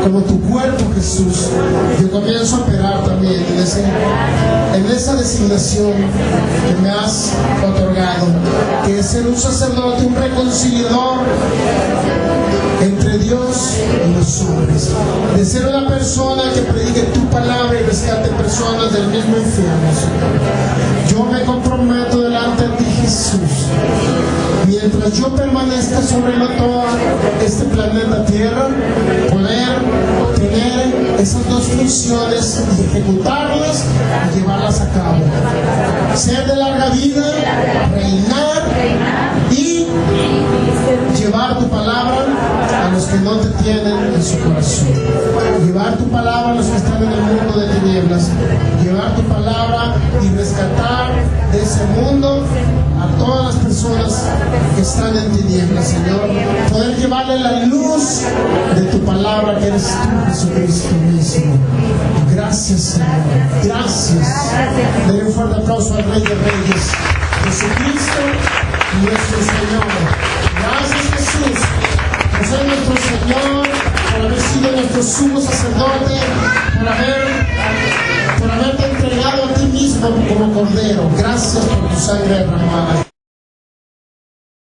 S1: como tu cuerpo, Jesús, yo comienzo a operar también en esa designación que me has otorgado, que es ser un sacerdote, un reconciliador entre Dios y los hombres, de ser una persona que predique tu palabra y rescate personas del mismo infierno, Señor. Yo me comprometo delante de ti, Jesús, mientras yo permanezca sobre todo este planeta Tierra, poder tener esas dos funciones y ejecutarlas y llevarlas a cabo. Ser de larga vida, reinar y llevar tu palabra a los que no te tienen en su corazón. Llevar tu palabra a los que están en el mundo de tinieblas. Llevar tu palabra y rescatar de ese mundo a todas las personas que están en tinieblas, Señor. Poder llevarle la luz de tu palabra, que eres tú, Jesucristo mismo. Gracias, Señor. Gracias. Denle un fuerte aplauso al Rey de Reyes, Jesucristo, nuestro Señor. Gracias, Jesús, por ser nuestro Señor, por haber sido nuestro sumo sacerdote, por haberte entregado a ti mismo como Cordero. Gracias por tu sangre derramada.